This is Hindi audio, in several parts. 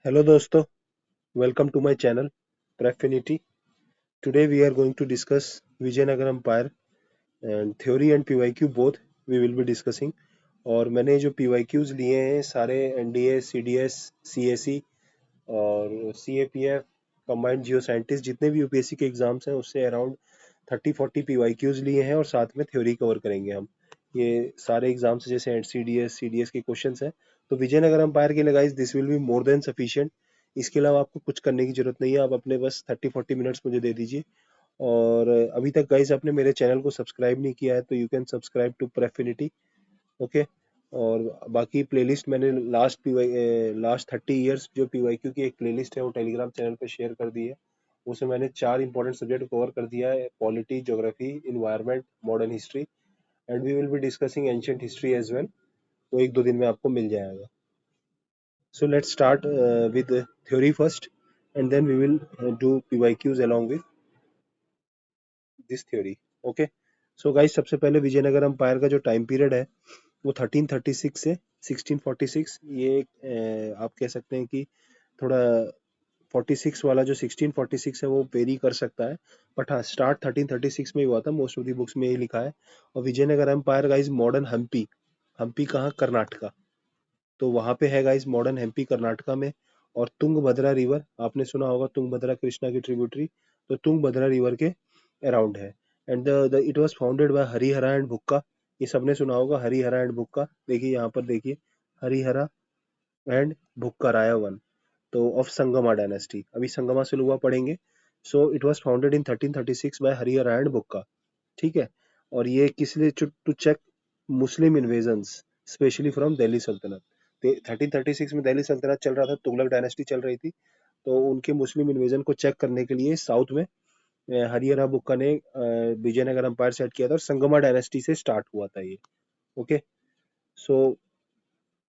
Hello दोस्तों, welcome to my channel Prefinity. Today we are going to discuss Vijayanagar Empire and theory and PYQ both we will be discussing. और मैंने जो PYQs लिए हैं सारे NDA, CDS, CSE और CAPF, कंबाइंड जियो साइंटिस्ट जितने भी यूपीएससी के एग्जाम्स हैं उससे अराउंड 30-40 PYQs लिए हैं और साथ में थ्योरी कवर करेंगे हम। ये सारे एग्जाम्स जैसे CDS के क्वेश्चंस हैं, तो विजयनगर अंपायर के लिए guys this will be more than sufficient. इसके अलावा आपको कुछ करने की जरूरत नहीं है, आप अपने बस 30-40 मिनट्स मुझे दे दीजिए। और अभी तक गाइस आपने मेरे चैनल को सब्सक्राइब नहीं किया है तो you can subscribe to Prefinity. Okay. और बाकी प्लेलिस्ट मैंने लास्ट 30 इयर्स जो पीवाईक्यू की एक प्लेलिस्ट है वो टेलीग्राम चैनल पे शेयर कर दी है। उसमें मैंने 4 इंपॉर्टेंट सब्जेक्ट कवर कर दिया है: polity, geography, environment, modern history, and we will be discussing ancient history as well. तो एक दो दिन में आपको मिल जाएगा। So let's start with theory first and then we will do PYQs along with this theory. Okay. So guys, सबसे पहले विजयनगर अंपायर का जो टाइम पीरियड है वो 1336 से 1646। ये आप कह सकते हैं कि थोड़ा 46 वाला जो 1646 है वो वेरी कर सकता है, बट हाँ स्टार्ट 1336 में ही हुआ था। मोस्ट ऑफ दी बुक्स में यही लिखा है। और Vijayanagar empire guys modern Hampi, Hampi कहाँ, कर्नाटका, तो वहां पे है गाइज मॉडर्न हम्पी कर्नाटका में। और तुंगभद्रा रिवर आपने सुना होगा, तुंगभद्रा कृष्णा की ट्रिब्यूटरी, तो तुंगभद्रा रिवर के अराउंड है। And it was founded by Harihara and Bukka. ये सबने सुना होगा, हरिहरा एंड भुक्का। देखिए यहाँ पर देखिए, हरिहरा एंड भुक्का रायावन, तो ऑफ संगमा डायनेस्टी। अभी संगमा सुलुवा पढ़ेंगे। So it was founded in 1336 by Harihara and Bukka. ठीक है। और ये किस लिए? To check Muslim invasions specially from Delhi Sultanate. 1336 में दिल्ली सल्तनत चल रहा था, तुगलक डायनेस्टी चल रही थी, तो उनके मुस्लिम इन्वेजन को चेक करने के लिए साउथ में हरिहरा बुक्का ने विजयनगर एम्पायर सेट किया था, और संगमा डायनेस्टी से स्टार्ट हुआ था ये। ओके। सो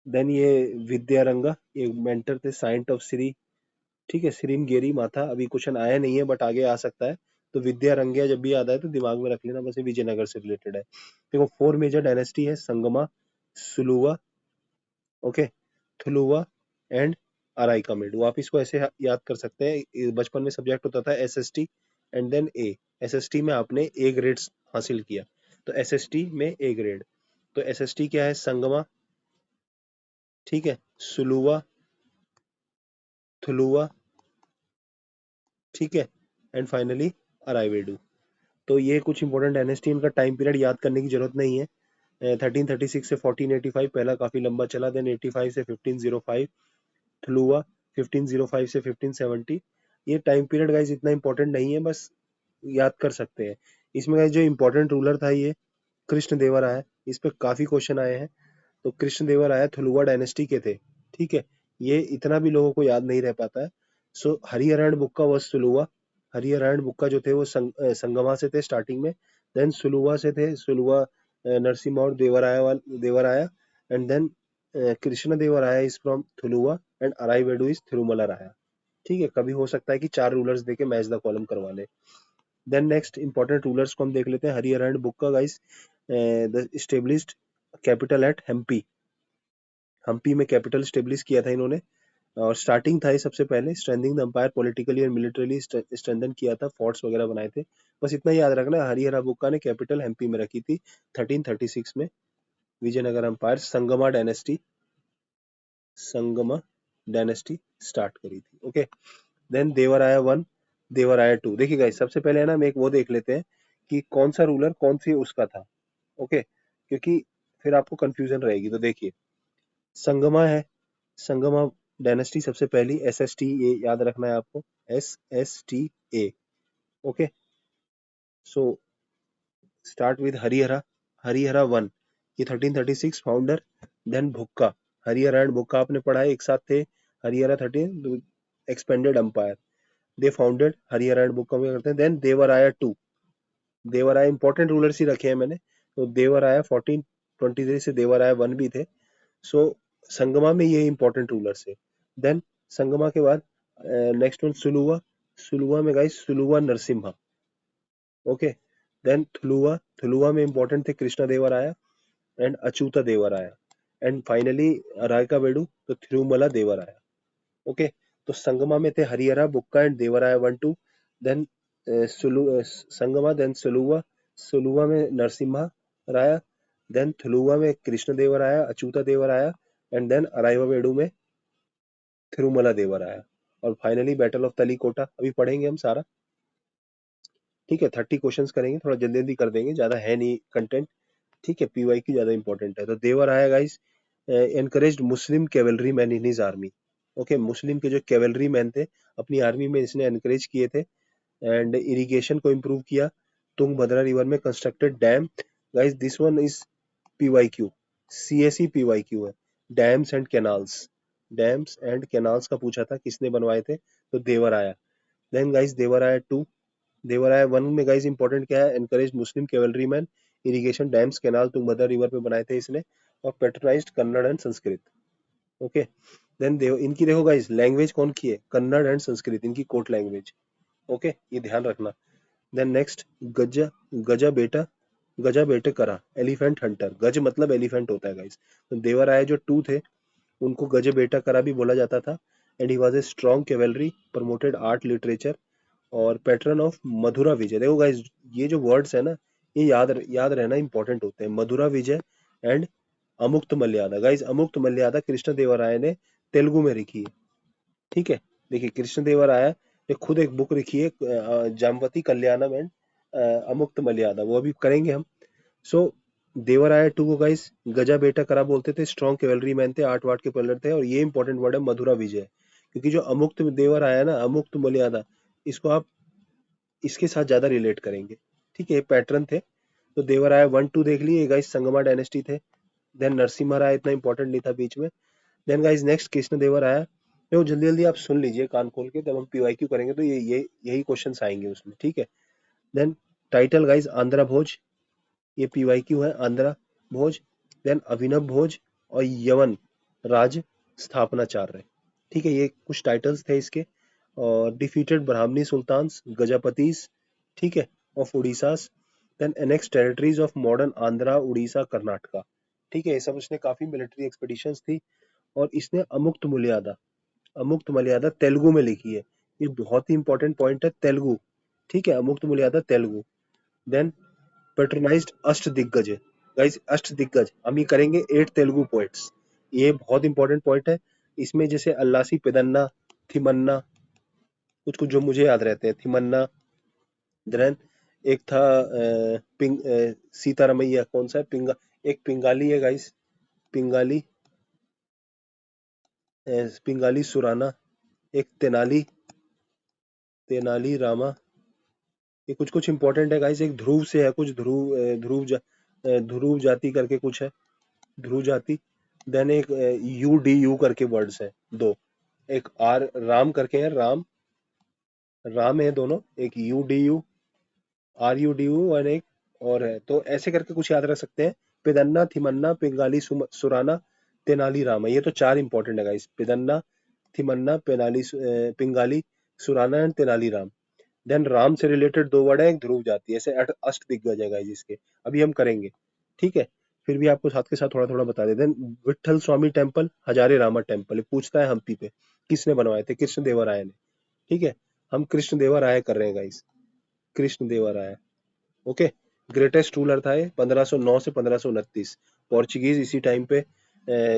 देन ये विद्यारंगा, ये मेंटर थे, साइंट ऑफ श्री। ठीक है, श्रीमगेरी माथा, अभी क्वेश्चन आया नहीं है बट आगे आ सकता है। तो विद्यारंग्या जब भी याद आए तो दिमाग में रख लेना, बस ये विजयनगर से रिलेटेड है। देखो 4 मेजर डायनेस्टी है: संगमा, सुलुवा, ओके, थुलुवा एंड अराइकामेड। वो आप इसको ऐसे याद कर सकते हैं। बचपन में सब्जेक्ट होता था SST and then A. SST में आपने ए ग्रेड हासिल किया, तो एसएसटी में ए ग्रेड। तो एसएसटी क्या है? संगमा, ठीक है, सुलुवा, थुलुवा, ठीक है, एंड फाइनली अराइवेडू। तो ये कुछ इंपॉर्टेंट डायनेस्टी, इनका टाइम पीरियड याद करने की जरूरत नहीं है। 1336 से 1485 पहला काफी लंबा चला, देन 85 से 1505 थुलुवा, 1505 से 1570। ये टाइम पीरियड गाइस इतना इंपॉर्टेंट नहीं है, बस याद कर सकते हैं। इसमें गाइस जो इंपॉर्टेंट रूलर था ये कृष्ण देवराय, इस पे काफी क्वेश्चन आए हैं। तो कृष्ण देवराय थुलुवा डायनेस्टी के थे। ठीक है, ये इतना भी लोगों को याद नहीं रह पाता है। सो हरिहरण बुक्का वॉज सुलुवा। हरिहरण बुक्का जो थे वो संगमा से थे स्टार्टिंग में, देन सुलुवा से थे, सुलुवा नरसिम्हा और देवराया, एंड देन कृष्ण देवराया इज फ्रॉम थुलुवा एंड अराइवेडू इज थिरुमला राया। ठीक है, कभी हो सकता है कि 4 रूलर्स देके मैच द कॉलम करवा ले। देन नेक्स्ट इंपॉर्टेंट रूलर्स को हम देख लेते हैं। Hariharan Bukka guys the established capital at Hampi. Hampi में कैपिटल स्टेब्लिश किया था इन्होंने। और स्टार्टिंग था ये सबसे पहले, strengthening the empire politically and militarily strengthen किया था, फोर्ट्स वगैरह बनाए थे। बस इतना याद रखना, हरिहरा बुक्का ने कैपिटल एमपी में रखी थी 1336 में। Vijayanagar empire Sangama dynasty start करी थी। Okay. Then Devaraya one, Devaraya two. देखिए गाइस, सबसे पहले है ना हम एक वो देख लेते हैं कि कौन सा रूलर कौन सी उसका था। ओके, क्योंकि फिर आपको कंफ्यूजन रहेगी। तो देखिए, संगमा है, संगमा डायनेस्टी सबसे पहली, एस एस टी ए याद रखना है आपको, SSTA। Okay. So start with Harihara, Harihara one, ये 1336 founder. Then Bukka, Harihara and Bukka आपने पढ़ा है, एक साथ थे। Harihara 13 expanded empire, they founded Harihara and Bukka में करते हैं। देन देवराया टू, देवराया इंपॉर्टेंट रूलर्स ही रखे हैं मैंने, तो देवराया 1423 से देवराया वन भी थे। सो संगमा में ये इंपॉर्टेंट रूलर्स है। देन संगमा के बाद नेक्स्ट वन सुलुवा, सुलुवा में guys Saluva Narasimha. Okay. Then थुलुवा, थुलुवा में इंपॉर्टेंट थे कृष्णा देवराया एंड अच्युता देवराया, एंड फाइनली रायका बेडू तो थिरुमला देवराया। ओके। तो संगमा में थे हरिहरा, बुक्का एंड देवराया 1-2। देन संगमा, देन सुलुवा, सुलुवा में नरसिम्हा राया, देन थुलुवा में कृष्ण देवराया, अच्युता देवराया एंड देन अराइवावेडु में थिरुमला देवराया। और फाइनली बैटल ऑफ तलीकोटा अभी पढ़ेंगे हम सारा, ठीक है। 30 क्वेश्चंस करेंगे, थोड़ा जल्दी जल्दी कर देंगे, ज्यादा है नहीं कंटेंट, ठीक है। पीवाई की ज्यादा इंपॉर्टेंट है। तो Devaraya guys encouraged Muslim cavalry man in his army. Okay, Muslim के जो कैवेलरी मैन थे अपनी आर्मी में इसने एनकरेज किए थे। एंड इरिगेशन को इम्प्रूव किया। तुंगभद्रा रिवर में constructed dam. Guys this one is PYQ, CSE PYQ है। Dams and canals, dams and canals का पूछा था किसने बनवाए थे, तो देवराया। देन गाइस देवराया 2, देवराया 1 में गाइस इंपॉर्टेंट क्या है, encourage Muslim cavalry man, irrigation, dams, canal Tungabhadra river पे बनाए थे इसने, और patronised Kannada and Sanskrit. Okay, then इनकी देखो गाइस लैंग्वेज कौन की है, कन्नड़ एंड संस्कृत इनकी कोर्ट लैंग्वेज। ओके, ये ध्यान रखना। देन नेक्स्ट गजा, गजा बेटा, गजा बेटे करा, एलिफेंट हंटर। गज मतलब एलिफेंट होता है गाइस। तो देवराया जो 2 थे उनको गज बेटा करा भी बोला जाता था। And he was a strong cavalry, promoted art literature और पैटर्न ऑफ मधुरा विजय। देखो गाइस ये जो वर्ड्स है ना, ये याद रहना इंपॉर्टेंट होते हैं। मधुरा विजय एंड अमुक्त मल्यादा। गाइस अमुक्त मल्यादा कृष्ण देवराय ने तेलुगु में लिखी है, ठीक है। देखिए कृष्ण देवराय ने खुद एक बुक लिखी है जामवती कल्याणम एंड अमुक्त मल्यादा, वो अभी करेंगे हम। सो देवराय 2 को गाइस गजा बेटा करा बोलते थे, स्ट्रॉन्ग कैवेलरी मैन थे, आर्ट वार्ट के प्लेयर थे। और ये इंपॉर्टेंट वर्ड है मधुरा विजय, क्योंकि जो अमुक्त देवराय है ना, अमुक्त मल्यादा, इसको आप इसके साथ ज्यादा रिलेट करेंगे, ठीक है। पैटर्न थे। तो देवराय 1-2 देख लिए गाइस, संगमा डायनेस्टी थे। देन नरसिम्हा राय इतना इंपॉर्टेंट नहीं था बीच में। देन गाइस नेक्स्ट कृष्ण देवराया। देखो जल्दी जल्दी आप सुन लीजिए कान खोल के, जब हम पीवाईक्यू करेंगे तो ये यही क्वेश्चंस आएंगे उसमें, ठीक है। देन टाइटल गाइस आंध्रा भोज, ये पीवाईक्यू है, आंध्रा भोज। देन अभिनव भोज और यवन राज स्थापनाचार्य, ठीक है। ये कुछ टाइटल्स थे इसके। और डिफीटेड ब्राह्मणी सुल्तान्स, गजपतिस, ठीक है, of Orissas. Then annex territories of modern Andhra, Orissa, Karnataka, ठीक है। ये सब उसने काफी मिलिट्री एक्सपेडिशंस थी। और इसने अमुक्त मल्यादा, अमुक्त मल्यादा तेलुगु में लिखी है। ये बहुत ही इंपॉर्टेंट पॉइंट है, तेलुगु, ठीक है। अमुक्त मल्यादा तेलुगु। देन पेट्रोनाइज्ड अष्ट दिग्गज है गाइस, अष्ट दिग्गज हम ये करेंगे 8 तेलुगु पोएट्स, ये बहुत इंपॉर्टेंट पॉइंट है। इसमें जैसे अल्लासी पेदन्ना, थिमन्ना, कुछ कुछ जो मुझे याद रहते हैं, थिमन्ना। देन एक था सीतारमैया, कौन सा है, एक पिंगाली है गाइस, पिंगाली, पिंगाली सुराना। एक तेनाली, तेनाली रामा। ये कुछ कुछ इंपॉर्टेंट है गाइस। एक ध्रुव से है कुछ, ध्रुव जाति करके कुछ है, ध्रुव जाति। देन एक यू डी यू करके वर्ड्स है दो, एक आर राम करके है, राम, राम है दोनों, एक U D U, R U D U, और एक और है। तो ऐसे करके कुछ याद रख सकते हैं। पिदन्ना, थिमन्ना, पिंगाली सुराना, तेनाली रामा। ये तो 4 इंपॉर्टेंट है guys, Peddana, Thimmanna, Pingali Surana and Tenali Rama. Then Rama से रिलेटेड 2 वर्ड है, एक ध्रुव जाति। ऐसे अष्ट दिग्गज है गाइस इसके, अभी हम करेंगे, ठीक है। फिर भी आपको साथ के साथ थोड़ा थोड़ा बता देते हैं। विट्ठल स्वामी टेम्पल, हजारे रामा टेम्पल, पूछता है हम्पी पे, किसने बनवाए थे, कृष्ण देवराय ने, ठीक है। हम कृष्ण देवराय कर रहे हैं guys, Krishna Devaraya. Okay, greatest ruler था ये, 1509 से 1529। पोर्चुगीज इसी टाइम पे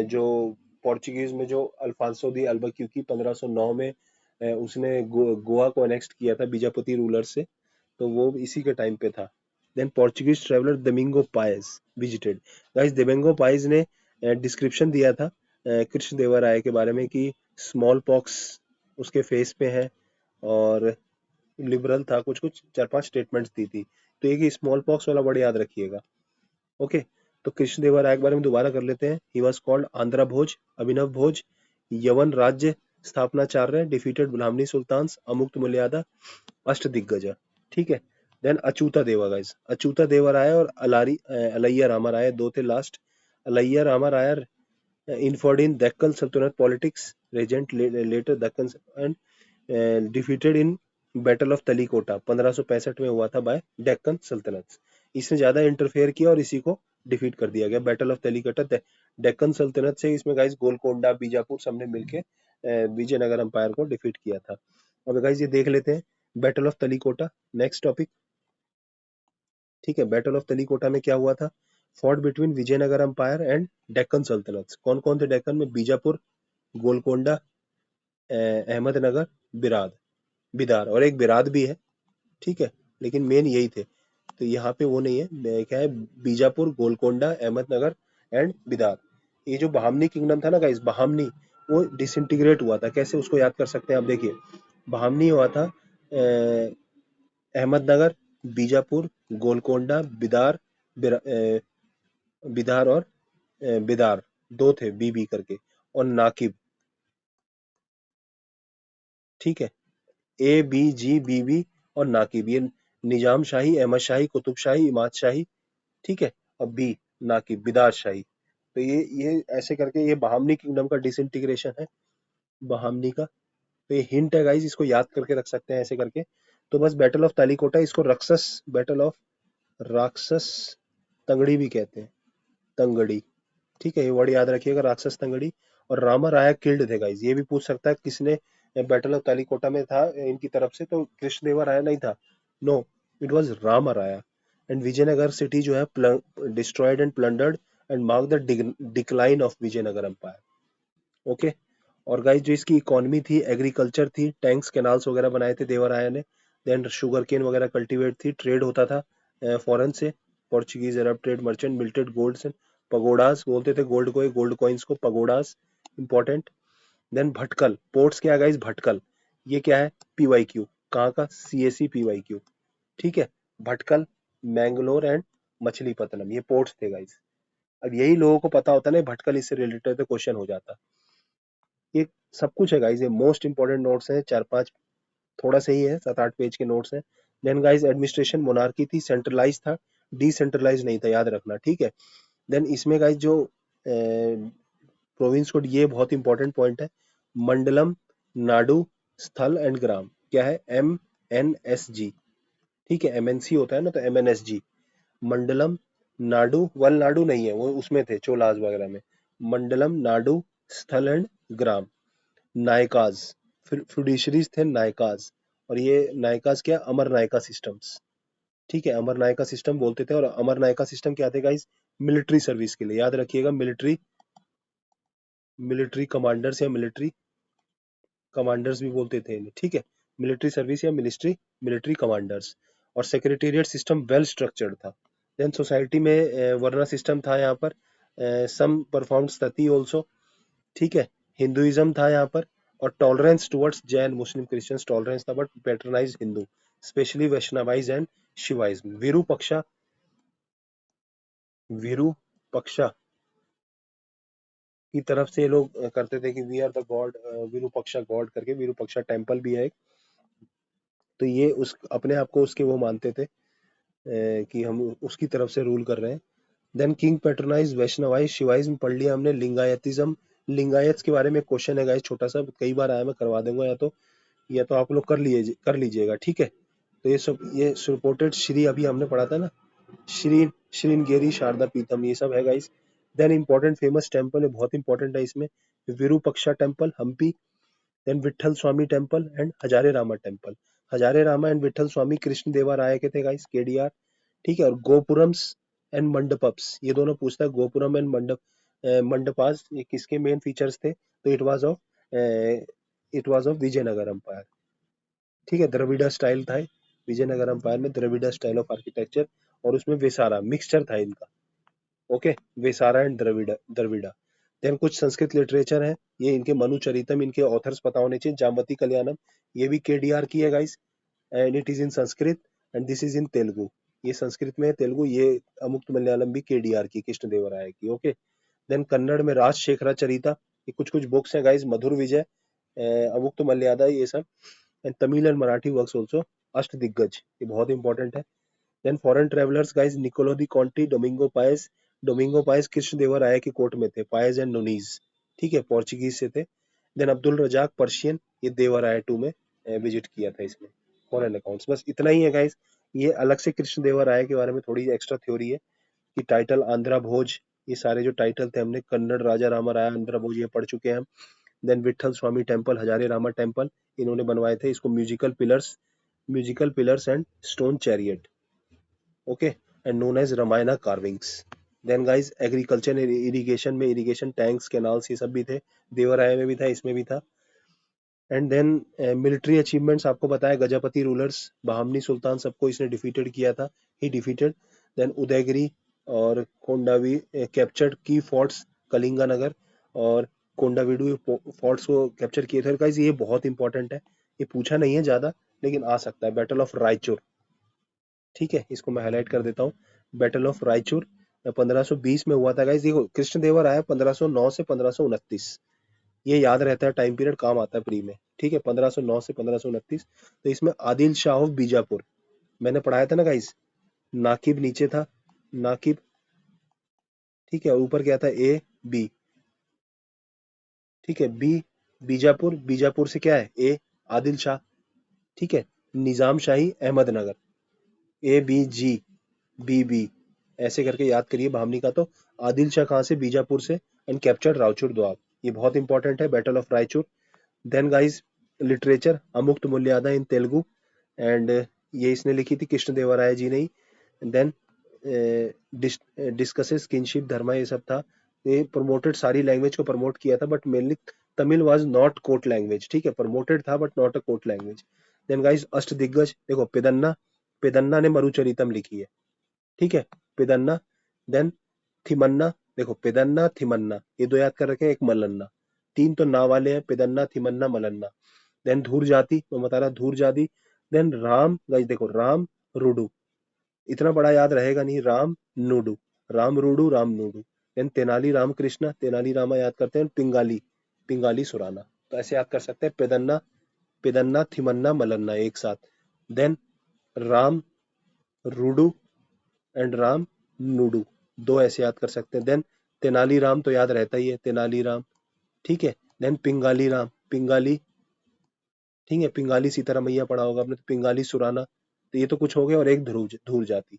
जो पोर्चुगीज में जो अल्फांसो दी अल्बुक्यर्क 1509 में उसने गोवा को अनेक्स्ट किया था बीजापुती रूलर से, तो वो इसी के टाइम पे था। देन पोर्चुगीज ट्रेवलर दोमिंगो पायस विजिटेड। गाइस दोमिंगो पायस ने डिस्क्रिप्शन दिया था कृष्ण देवराय के बारे में कि स्मॉल पॉक्स उसके फेस पे है, और लिबरल था, कुछ कुछ 4-5 स्टेटमेंट्स दी थी। तो ये स्मॉल पॉक्स वाला वर्ड याद रखिएगा, ओके। तो कृष्ण देवराय के बारे में दोबारा कर लेते हैं। ही वॉज कॉल्ड आंध्रा भोज, अभिनव भोज, यवन राज्य स्थापनाचार्य, डिफीटेड ब्राह्मणी सुल्तान्स, अमुक्त मल्यादा, अष्ट दिग्गज, ठीक है। देन अच्युता देवा गाइस, अच्युता देवा राय और अलैया रामा राय, दो थे last. Aliya Rama Raya inferred in Deccan Sultanate politics, regent later Deccan and defeated in battle of Talikota 1565 में हुआ था बाय डेक्कन सल्तनत। इसने ज्यादा इंटरफेयर किया और इसी को डिफीट कर दिया गया। बैटल ऑफ तलीकोटा डेक्कन सल्तनत से इसमें गाइस गोलकोंडा, बीजापुर सबने मिलके विजयनगर एम्पायर को डिफीट किया था। अब गाइस ये देख लेते हैं battle of Talikota, next topic. ठीक है, बैटल ऑफ तलीकोटा में क्या हुआ था? Fought between Vijayanagar empire and Deccan सल्तनत। कौन कौन थे डेक्कन में? बीजापुर, गोलकोंडा, अहमदनगर, बिराद, बिदार, और एक बिराद भी है। ठीक है, लेकिन मेन यही थे। तो यहाँ पे वो नहीं है, क्या है, बीजापुर, गोलकोंडा, अहमदनगर एंड बिदार। ये जो बहामनी किंगडम था ना गाइस, बहामनी, वो डिसइंटीग्रेट हुआ था। कैसे, उसको याद कर सकते हैं आप, देखिए। बहामनी हुआ था अहमदनगर, बीजापुर, गोलकोंडा, बिदार, बिदार और बिदार, दो थे बीबी करके, और नाकिब। ठीक है, ए बी जी बीबी और नाकिब, ये निजाम शाही, अहमद शाही, कुतुब शाही, इमाद शाही। ठीक है, और बी नाकिब, बिदार शाही। तो ये ऐसे करके ये बहामनी किंगडम का डिसइंटीग्रेशन है, बहामनी का। तो ये हिंट है गाइस, इसको याद करके रख सकते हैं ऐसे करके। तो बस बैटल ऑफ तालिकोटा, इसको रक्सस, बैटल ऑफ राक्षस तंगड़ी भी कहते हैं, तंगड़ी। ठीक है, ये वर्ड याद रखिएगा, राक्षस तंगड़ी। और रामा राया किल्ड थे गाइस, ये भी पूछ सकता है किसने बैटल ऑफ तालिकोटा में था इनकी तरफ से, तो कृष्णदेवराया नहीं था। No, it was Rama Raya. And Vijayanagar city जो है destroyed and plundered and mark the decline of Vijayanagar empire. Okay. और गाइस जो इसकी इकोनॉमी थी, एग्रीकल्चर थी, टैंक्स कैनाल्स वगैरह बनाए थे देवराया ने। देन शुगर केन वगैरह कल्टीवेट थी, ट्रेड होता था फॉरेन से, Portuguese, Arab trade merchant, minted golds and pagodas, बोलते थे गोल्ड को, गोल्ड कॉइन्स को pagodas, important. Then Bhatkal ports, क्या गाइस भटकल, ये क्या है? पीवाईक्यू, कहाँ का? CSE PYQ. ठीक है, भटकल, मैंगलोर एंड मछलीपत्तनम, ये पोर्ट्स थे गाइस। अब यही लोगों को पता होता ना, भटकल इससे रिलेटेड तो क्वेश्चन हो जाता। ये सब कुछ है गाइस, ये मोस्ट इंपॉर्टेंट नोट्स हैं, 4-5, थोड़ा सही है, 7-8 पेज के नोट्स हैं। देन गाइस एडमिनिस्ट्रेशन मोनार्की थी, सेंट्रलाइज था, डिसेंट्रलाइज नहीं था, याद रखना। ठीक है। देन इसमें गाइस जो प्रोविंस कोड, ये बहुत इंपॉर्टेंट पॉइंट है। मंडलम, नाडु, स्थल एंड ग्राम, क्या है? MNSG। ठीक है, MNC होता है ना, तो MNSG। मंडलम, नाडु, वलनाडु नहीं है, वो उसमें थे चोलाज वगैरह में। मंडलम, नाडु, स्थल एंड ग्राम, नायकाज, फिर फिडुशरीज थे नायकाज। और ये नायकाज क्या? अमर नायका सिस्टम्स। ठीक है, अमर नायका सिस्टम बोलते थे। और अमर नायका सिस्टम क्या थे गाइस? मिलिट्री सर्विस के लिए, याद रखिएगा, मिलिट्री, मिलिट्री कमांडर्स या मिलिट्री कमांडर्स भी बोलते थे इन्हें। ठीक है, मिलिट्री सर्विस या मिलिट्री मिलिट्री कमांडर्स। और सेक्रेटेरिएट सिस्टम वेल स्ट्रक्चर्ड था। देन सोसाइटी में वर्ना सिस्टम था यहाँ पर, सम परफॉर्म सती ऑल्सो। ठीक है, हिंदुइज्म था यहाँ पर। और tolerance towards Jain Muslim Christians, tolerance था, but patronise Hindu, specially Vaishnavism and Shaivism. Virupaksha, Virupaksha की तरफ से ये लोग करते थे कि we are the god, Virupaksha god करके, विरूपक्षा टेम्पल भी है एक। तो ये उस अपने आप को उसके वो मानते थे कि हम उसकी तरफ से रूल कर रहे हैं। देन किंग पैटर्नाइज वैष्णवाइज शिवाइज्म पढ़ लिया हमने। लिंगायतिज्म, लिंगायत के बारे में क्वेश्चन है गाइस, छोटा सा, कई बार आया, मैं करवा दूंगा, या तो आप लोग कर लीजिएगा। ठीक है, तो ये सब, ये सपोर्टेड श्री, अभी हमने पढ़ा था ना, श्री, श्रृंगेरी, शारदा पीतम, ये सब है guys. Then important famous temple है, बहुत इंपॉर्टेंट है इसमें, Virupaksha temple, Hampi. Then Vitthala Swami temple and Hazara Rama temple. Hazare Rama and Vitthala Swami Krishna Deva Raya के थे गाइस, केडीआर। ठीक है, और गोपुरम्स एंड मंडपप्स, ये दोनों पूछता है, गोपुरम एंड मंडपास, ये किसके मेन फीचर्स थे? तो it was of Vijayanagar empire. ठीक है, द्रविड़ा स्टाइल था विजयनगर एम्पायर में, द्रविड़ा स्टाइल ऑफ आर्किटेक्चर। और उसमें वेसारा मिक्सचर था इनका। Okay, Vesara and Dravida, Dravida. Then कुछ संस्कृत लिटरेचर है, ये इनके मनुचरितम, इनके ऑथर्स पता होने चाहिए। जामवती कल्याणम, ये भी केडीआर की है guys, and it is in Sanskrit and this is in Telugu. ये संस्कृत में है, तेलुगु, ये अमुक्त मलयालम भी केडीआर की, कृष्णदेवराय की। ओके। देन कन्नड़ में राजशेखरा चरिता, ये कुछ कुछ बुक्स हैं गाइस, मधुर विजय, अमुक्त मल्यादा, ये सब। And Tamil and Marathi works also, Ashta Diggaj, ये बहुत इंपॉर्टेंट है। Then foreign travellers guys, Niccolo de Conti, Domingo Paes. Domingo Paes Krishnadevaraya की कोर्ट में थे, पायस एंड नोनीज। ठीक है, पोर्चुगीज से थे। देन अब्दुल रजाक पर्शियन, ये देवराय 2 में विजिट किया था इसमें। फॉरेन अकाउंट्स, बस इतना ही है गाइस। ये अलग से कृष्णदेवराय के बारे में थोड़ी एक्स्ट्रा थ्योरी है कि टाइटल आंध्रा भोज, ये सारे जो टाइटल थे हमने, कन्नड़ राजा रामा राया, आंध्र भोज, ये पढ़ चुके हैं हम। Then Vitthal Swami temple, Hazare Rama temple इन्होंने बनवाए थे इसको। Musical pillars and stone chariot, okay, and known as Ramayana carvings. Then guys agriculture irrigation में इरिगेशन टैंक्स कैनाल्स ये सब भी थे, देवराय में भी था, इसमें भी था। एंड देन मिलिट्री अचीवमेंट्स आपको पता है, गजपति रूलर्स, बहामनी सुल्तान सबको इसने डिफीटेड किया था, ही डिफीटेड। देन उदयगिरी और कोंडावी कैप्चर्ड की फोर्ट्स, कलिंगा नगर और कोंडाविडु फोर्ट्स को कैप्चर किए थे। गाइस ये बहुत इंपॉर्टेंट है, ये पूछा नहीं है ज्यादा लेकिन आ सकता है, बैटल ऑफ रायचूर, ठीक है, इसको मैं हाईलाइट कर देता हूँ। बैटल ऑफ रायचूर 1520 में हुआ था गाइस। देखो कृष्णदेवराय 1509 से 1529, ये याद रहता है, टाइम पीरियड काम आता है प्री में, ठीक है, 1509 से 1529। तो इसमें आदिल शाह ऑफ बीजापुर, मैंने पढ़ाया था ना गाइस, नाकिब नीचे था, नाकिब, ठीक है, और ऊपर क्या था, ए बी, ठीक है, बी बीजापुर, बीजापुर से क्या है, ए आदिल शाह, ठीक है, Nizam Shahi Ahmadnagar, A B G, B B, ऐसे करके याद करिए बहामनी का। तो आदिल शाह कहाँ से, बीजापुर से, एंड कैप्चर राउचूर दोआब, ये बहुत इंपॉर्टेंट है, battle of Raichur. Then guys literature, Amuktamalyada in Telugu, and ये इसने लिखी थी, कृष्णदेवराय जी ने। देन डिस्कसेस किनशिप धर्मा, ये सब था। ये प्रमोटेड, सारी लैंग्वेज को प्रमोट किया था, but mainly Tamil was not court language, ठीक है, प्रमोटेड था but not a court language. Then guys Ashta Diggaj, देखो पेदन्ना, पेदन्ना ने मरुचरितम लिखी है, ठीक है, पेदन्ना। देन थिमन्ना, देखो पेदन्ना थिमन्ना, ये दो याद कर रखे, एक मल्लन्ना, तीन तो ना वाले हैं, पेदन्ना थिमन्ना मल्लन्ना। देन धूर जाति, मैं बता रहा धूर जाति। देन राम, गाइस देखो राम रुडू, इतना बड़ा याद रहेगा नहीं, राम नुडू, राम रूडू राम नुडू। देन तेनाली राम कृष्णा, तेनाली रामा याद करते हैं, पिंगाली, पिंगाली सुराना, तो ऐसे याद कर सकते हैं, पेदन्ना, पेदन्ना थिमन्ना मलन्ना एक साथ। देन राम रूडू एंड राम नुडू, दो ऐसे याद कर सकते हैं। देन तेनाली राम तो याद रहता ही है, तेनाली राम, ठीक है। देन पिंगाली राम, पिंगाली, ठीक है, पिंगाली सीतारामैया पढ़ा होगा आपने, तो पिंगाली सुराना, तो ये तो कुछ हो गया, और एक ध्रुव धूर जाति,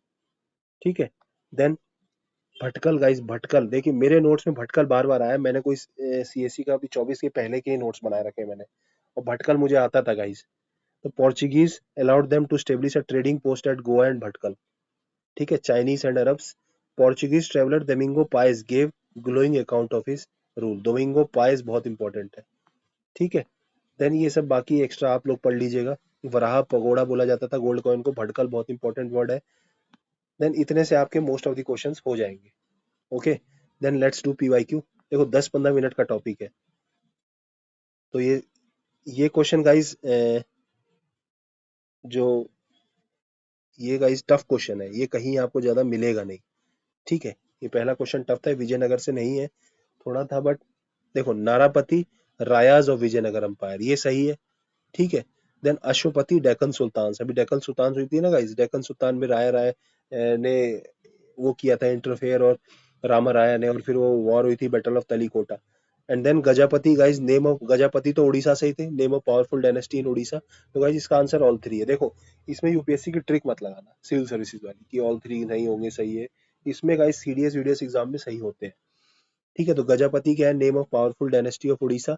ठीक है। देन भटकल, गाइस भटकल, देखिए मेरे नोट्स में भटकल बार बार आया, मैंने कोई सीएससी का भी 24 के पहले के ही नोट्स बनाए रखे हैं मैंने, और भटकल मुझे आता था गाइस। तो Portuguese allowed them to establish a trading post at Goa and Bhatkal, ठीक है, Chinese and Arabs. Portuguese traveller Domingo Paes gave glowing account of his rule, Domingo Paes बहुत इंपॉर्टेंट है, ठीक है। देन ये सब बाकी एक्स्ट्रा आप लोग पढ़ लीजिएगा। वराहा पगोड़ा बोला जाता था गोल्ड कॉइन को, भटकल बहुत इंपॉर्टेंट वर्ड है। देन इतने से आपके मोस्ट ऑफ द क्वेश्चंस हो जाएंगे, okay. Then let's do PYQ, देखो 10-15 मिनट का टॉपिक है, तो ये क्वेश्चन गाइस, जो ये गाइस टफ क्वेश्चन है, ये कहीं आपको ज्यादा मिलेगा नहीं, ठीक है। ये पहला क्वेश्चन टफ था, विजयनगर से नहीं है, थोड़ा था, बट देखो नारापति रायाज ऑफ विजयनगर अंपायर, ये सही है, ठीक है। देन अश्वपति डेक्कन सुल्तान, अभी डेक्कन सुल्तान हुई थी ना गाइस, डेक्कन सुल्तान में राय राय ने वो किया था इंटरफेयर, और रामा राय ने, और फिर वो वॉर हुई थी, battle of Talikota. And then Gajapati, guys name of Gajapati तो उड़ीसा से ही थे, name of powerful dynasty in Orissa. तो गाइस इसका आंसर ऑल थ्री है। देखो इसमें यूपीएससी की ट्रिक मत लगाना सिविल सर्विसेज वाली कि ऑल थ्री नहीं होंगे, सही है, इसमें गाइस सीडीएस वीडीएस एग्जाम में सही होते हैं, ठीक है। तो गजापति क्या है, name of powerful dynasty of Orissa.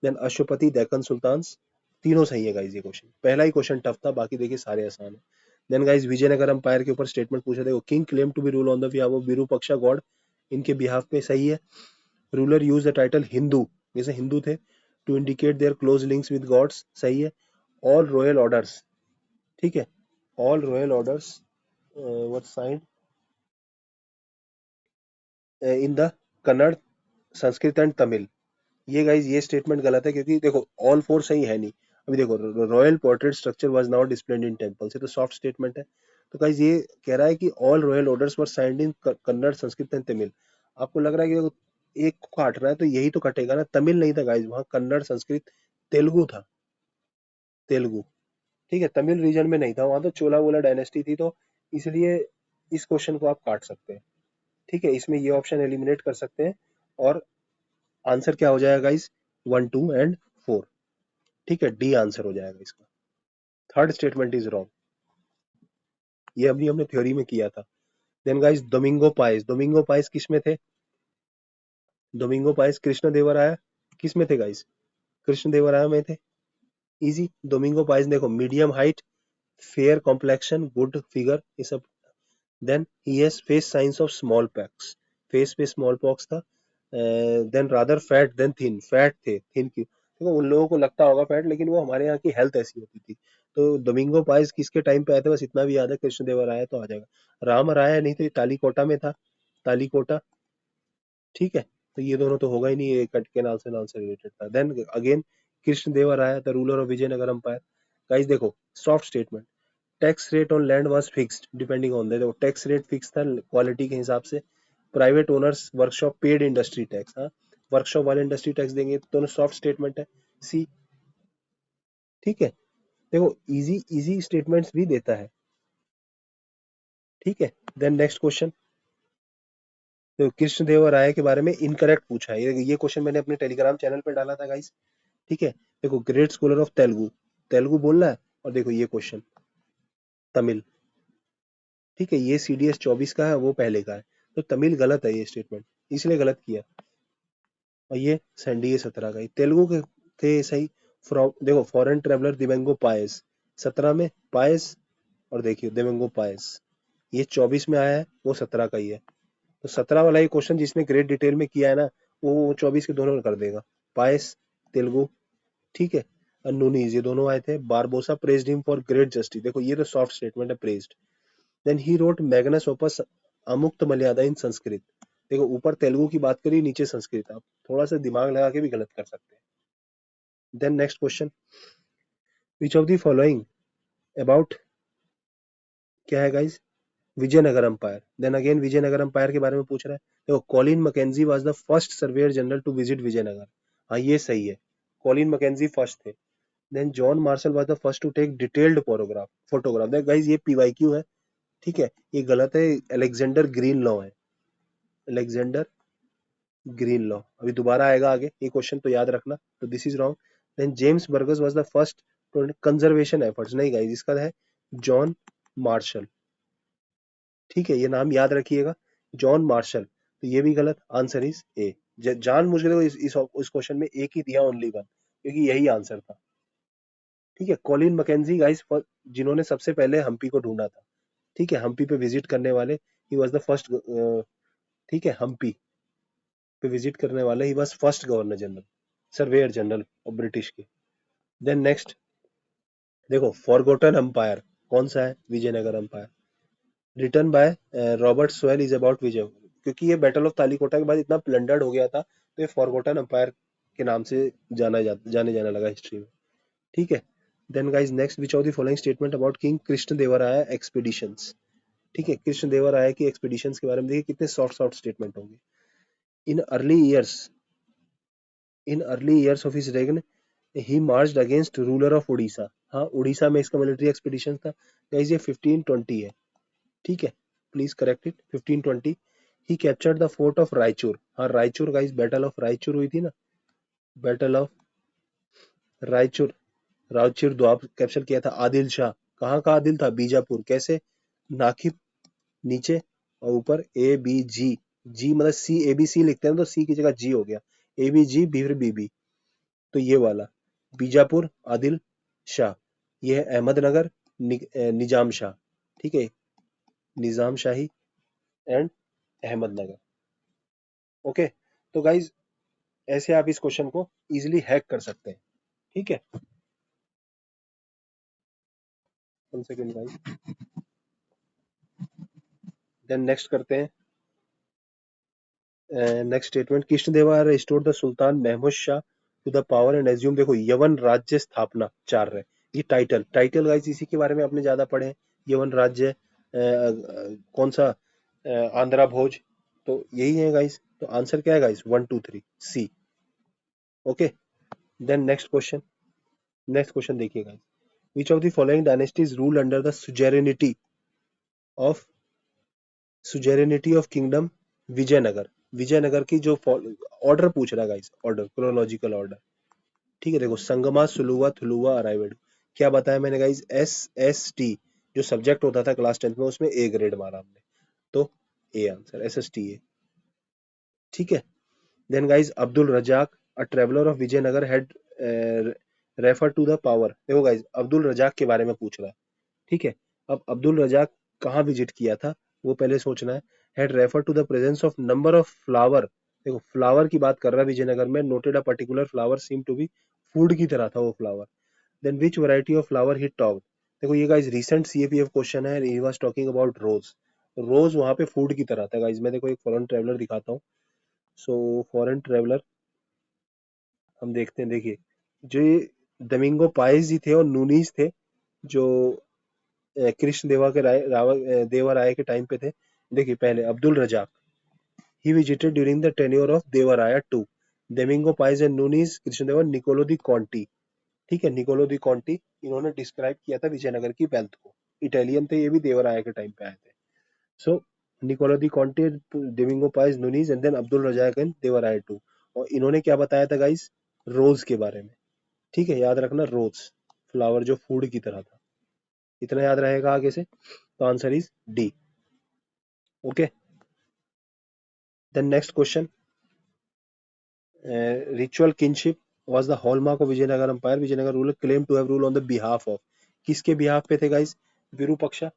Then Ashwapati Deccan sultans, तीनों सही है गाइस। ये क्वेश्चन, पहला ही क्वेश्चन टफ था, बाकी देखिए सारे आसान है। देन गाइस विजयनगर अंपायर के ऊपर स्टेटमेंट पूछा, देखो king claim to be rule on the behalf of Virupaksha god, इनके बिहाफ पे सही है। Ruler use the title Hindu, जैसे हिंदू थे, to indicate their close links with gods, सही है। ऑल रॉयल ऑर्डर्स, ठीक है, all royal orders were signed in the Kannada, Sanskrit and Tamil, ये गाइज ये स्टेटमेंट गलत है, क्योंकि देखो ऑल फोर सही है नहीं। अभी देखो royal portrait structure was not displayed in temple, से तो सॉफ्ट स्टेटमेंट है। तो गाइज ये कह रहा है कि all royal orders were signed in Kannada Sanskrit and Tamil. आपको लग रहा है कि देखो एक को काट रहा है तो यही तो कटेगा ना, तमिल नहीं था गाइज, वहां कन्नड़ संस्कृत तेलुगु था, तेलुगु, ठीक है, तमिल रीजन में नहीं था, वहां तो चोला वोला डायनेस्टी थी, तो इसलिए इस क्वेश्चन को आप काट सकते हैं, ठीक है, इसमें ये ऑप्शन एलिमिनेट कर सकते हैं, और आंसर क्या हो जाएगा गाइस, 1, 2 एंड 4, ठीक है, डी आंसर हो जाएगा इसका। थर्ड स्टेटमेंट इज रॉन्ग, ये अभी हमने थ्योरी में किया था। Then guys Domingo Paes, Domingo Paes किस में थे, डोमिंगो पाइस कृष्ण देवराया किस में थे गाइस, कृष्णदेवराय में थे, इजी। डोमिंगो पाइस देखो, medium height, fair complexion, good figure, ये सब। Then he has face signs of smallpox, face पे स्मॉल पॉक्स था। Then rather fat than thin, fat थे, थिन क्यों? देखो उन लोगों को लगता होगा फैट, लेकिन वो हमारे यहाँ की हेल्थ ऐसी होती थी। तो डोमिंगो पाइस किसके टाइम पे आए थे, बस इतना भी याद है, कृष्णदेवराय तो आ जाएगा। राम राय नहीं तो तालीकोटा में था, तालीकोटा, ठीक है। तो ये दोनों तो होगा ही नहीं, ये कट के नाम से रिलेटेड था। Then again Krishnadevaraya the ruler of Vijayanagar empire. Guys देखो, soft statement, tax rate on land was fixed depending on the, देखो टैक्स रेट फिक्स था क्वालिटी के हिसाब से। Private owners workshop paid industry tax, हाँ, वर्कशॉप वाले इंडस्ट्री टैक्स देंगे, दोनों सॉफ्ट स्टेटमेंट है, सी, ठीक है। देखो इजी इजी स्टेटमेंट्स भी देता है, ठीक है। देन नेक्स्ट क्वेश्चन, तो कृष्णदेवराय के बारे में इनकरेक्ट पूछा है, ये क्वेश्चन मैंने अपने टेलीग्राम चैनल पे डाला था गाइस, ठीक है। देखो great scholar of Telugu, Telugu बोलना है, और देखो ये क्वेश्चन तमिल, ठीक है, ये CDS 24 का है, वो पहले का है, तो तमिल गलत है ये स्टेटमेंट, इसलिए गलत किया। और ये सैंडी 17 का ही, तेलुगु के थे सही। फ्रॉम देखो फॉरेन ट्रेवलर दिवेंगो पायस, 17 में पायस, और देखिए दिवेंगो पायस, ये 24 में आया है, वो 17 का ही है। तो 17 वाला ये क्वेश्चन जिसने ग्रेट डिटेल में किया है ना, वो 24 के दोनों में कर देगा। पायस, तेलुगु, ठीक है। नूनीज, ये दोनों आए थे। Barbosa praised him for great justice, देखो ये तो सॉफ्ट स्टेटमेंट है, praised. Then he wrote magnum opus Amuktamalyada in Sanskrit, देखो ऊपर तेलुगु की बात करी, नीचे संस्कृत, आप थोड़ा सा दिमाग लगा के भी गलत कर सकते हैं। Then next question, which of the following about, क्या है guys, Vijayanagar empire. Then again Vijayanagar empire के बारे में पूछ रहा है। देखो Colin Mackenzie was the first surveyor general to visit Vijayanagar, हाँ ये सही है, कॉलिन मैकेंजी फर्स्ट थे। Then John Marshall was the first to take detailed photograph, देख गाइस ये PYQ है, ठीक है, ये गलत है, अलेक्जेंडर ग्रीन लॉ है, अलेक्जेंडर ग्रीन लॉ, अभी दोबारा आएगा आगे ये क्वेश्चन, तो याद रखना, तो this is wrong. Then James Burgess was the first conservation efforts, नहीं गाइस इसका है जॉन मार्शल, ठीक है, ये नाम याद रखिएगा, जॉन मार्शल, तो ये भी गलत, आंसर इज ए। जान मुझे तो इस क्वेश्चन में एक ही दिया, ओनली वन, क्योंकि यही आंसर था, ठीक है। कॉलिन मैकेंजी गाइस जिन्होंने सबसे पहले हम्पी को ढूंढा था, ठीक है, हम्पी पे विजिट करने वाले, ही वाज द फर्स्ट, ठीक है, हम्पी पे विजिट करने वाले, he was first governor general, surveyor general of British के। देन नेक्स्ट, देखो फॉरगॉटन एम्पायर कौन सा है, Vijayanagara empire, written by Robert Sewell, is about Vijay, क्योंकि ये बैटल ऑफ तालीकोटा के बाद इतना प्लंडर्ड हो गया था, तो ये फॉरगॉटन एम्पायर के नाम से जाने जाने लगा हिस्ट्री में, ठीक है। Then guys next, which of the following statement about king Krishnadevaraya expeditions, ठीक है, कृष्णदेवराय की एक्सपीडिशंस के बारे में देखिए कितने सॉफ्ट सॉफ्ट स्टेटमेंट होंगे। In early years, in early years of his reign he marched against ruler of Orissa, हाँ उड़ीसा में इसका मिलिट्री एक्सपीडिशन था गाइस, ये 1520 है, ठीक है, please correct it, 1520। He captured the fort of Raichur, हाँ Raichur guys, battle of Raichur हुई थी ना, battle of Raichur, Raichur Doab capture किया था आदिल शाह, कहाँ का आदिल था, बीजापुर, कैसे, नाकिब नीचे, और ऊपर ABG, जी मतलब CABC लिखते हैं तो C की जगह G हो गया, ABG फिर BB, तो ये वाला बीजापुर आदिल शाह, ये है अहमदनगर निजाम शाह, ठीक है, निजाम शाही एंड अहमदनगर, ओके। तो गाइज ऐसे आप इस क्वेश्चन को इजीली हैक कर सकते हैं, ठीक है। 1 सेकेंड गाइज, देन नेक्स्ट करते हैं, next statement, Krishnadevaraya restored the Sultan Mahmud Shah to the power and assume, देखो यवन राज्य स्थापना 4 है, ये टाइटल टाइटल गाइस इसी के बारे में आपने ज्यादा पढ़े हैं, यवन राज्य कौन सा, आंध्रा भोज, तो यही है गाइस, तो आंसर क्या है guys, 1 2 3 C, okay. Then next question देखिए guys, which of the following dynasties rule under the of suzerainty of kingdom Vijayanagara, Vijayanagara की जो ऑर्डर पूछ रहा है गाइस, ऑर्डर क्रोनोलॉजिकल ऑर्डर, ठीक है। देखो संगमा, सुलुवा, थुलुवा, अराइवड, क्या बताया मैंने गाइस, SST जो सब्जेक्ट होता था क्लास 10th में, उसमें A ग्रेड मारा हमने, तो A आंसर SST है, ठीक है। Then guys Abdul Razzaq, a traveller of Vijayanagar, had refer to the power. देखो गाइज, अब्दुल रजाक के बारे में पूछ रहा है, ठीक है। अब अब्दुल रजाक कहाँ विजिट किया था वो पहले सोचना है। Had refer to the presence of number of flower. देखो फ्लावर की बात कर रहा है विजयनगर में, noted a particular flower seem to be food की तरह था वो flower. Then which variety of flower he top. देखो ये गाइज रिसेंट सीएपीएफ क्वेश्चन है, he was talking about rose. Rose वहां पे फूड की तरह था गाइज। मैं देखो एक फॉरेन ट्रेवलर दिखाता हूँ। सो फॉरेन ट्रेवलर हम देखते हैं, देखिए जो ये डमिंगो पाइस जी थे और नूनीस थे, जो कृष्ण देवा के देवा राय के टाइम पे थे। देखिए पहले Abdul Razzaq, he visited during the tenure of Devaraya two. Domingo Paes and Nuniz, Krishnadeva, Niccolo de Conti. ठीक है, निकोलो दी कॉन्टी, इन्होंने डिस्क्राइब किया था विजयनगर की वेल्थ को। इटालियन थे ये भी, देवराया के टाइम पे आए थे। So Niccolo de Conti, Domingo Paes, Nuniz and then Abdul Razzaq and Devaraya two. और इन्होंने क्या बताया था गाइस, रोज के बारे में। ठीक है, याद रखना रोज फ्लावर जो फूड की तरह था, इतना याद रहेगा आगे से। तो answer is D. Okay, then next question. Ritual kinship was the hallmark of Vijayanagara Empire. Vijayanagara ruler claimed to have ruled on the behalf of. किसके behalf पे थे guys? विरूपक्षा।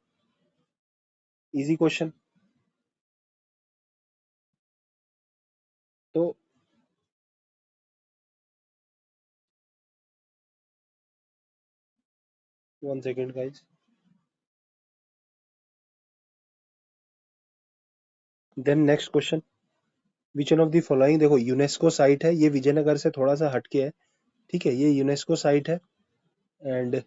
Easy question. तो 1 second guys. Then next question, which one of the following. देखो यूनेस्को साइट है ये, विजयनगर से थोड़ा सा हटके है। ठीक है, ये यूनेस्को साइट है। एंड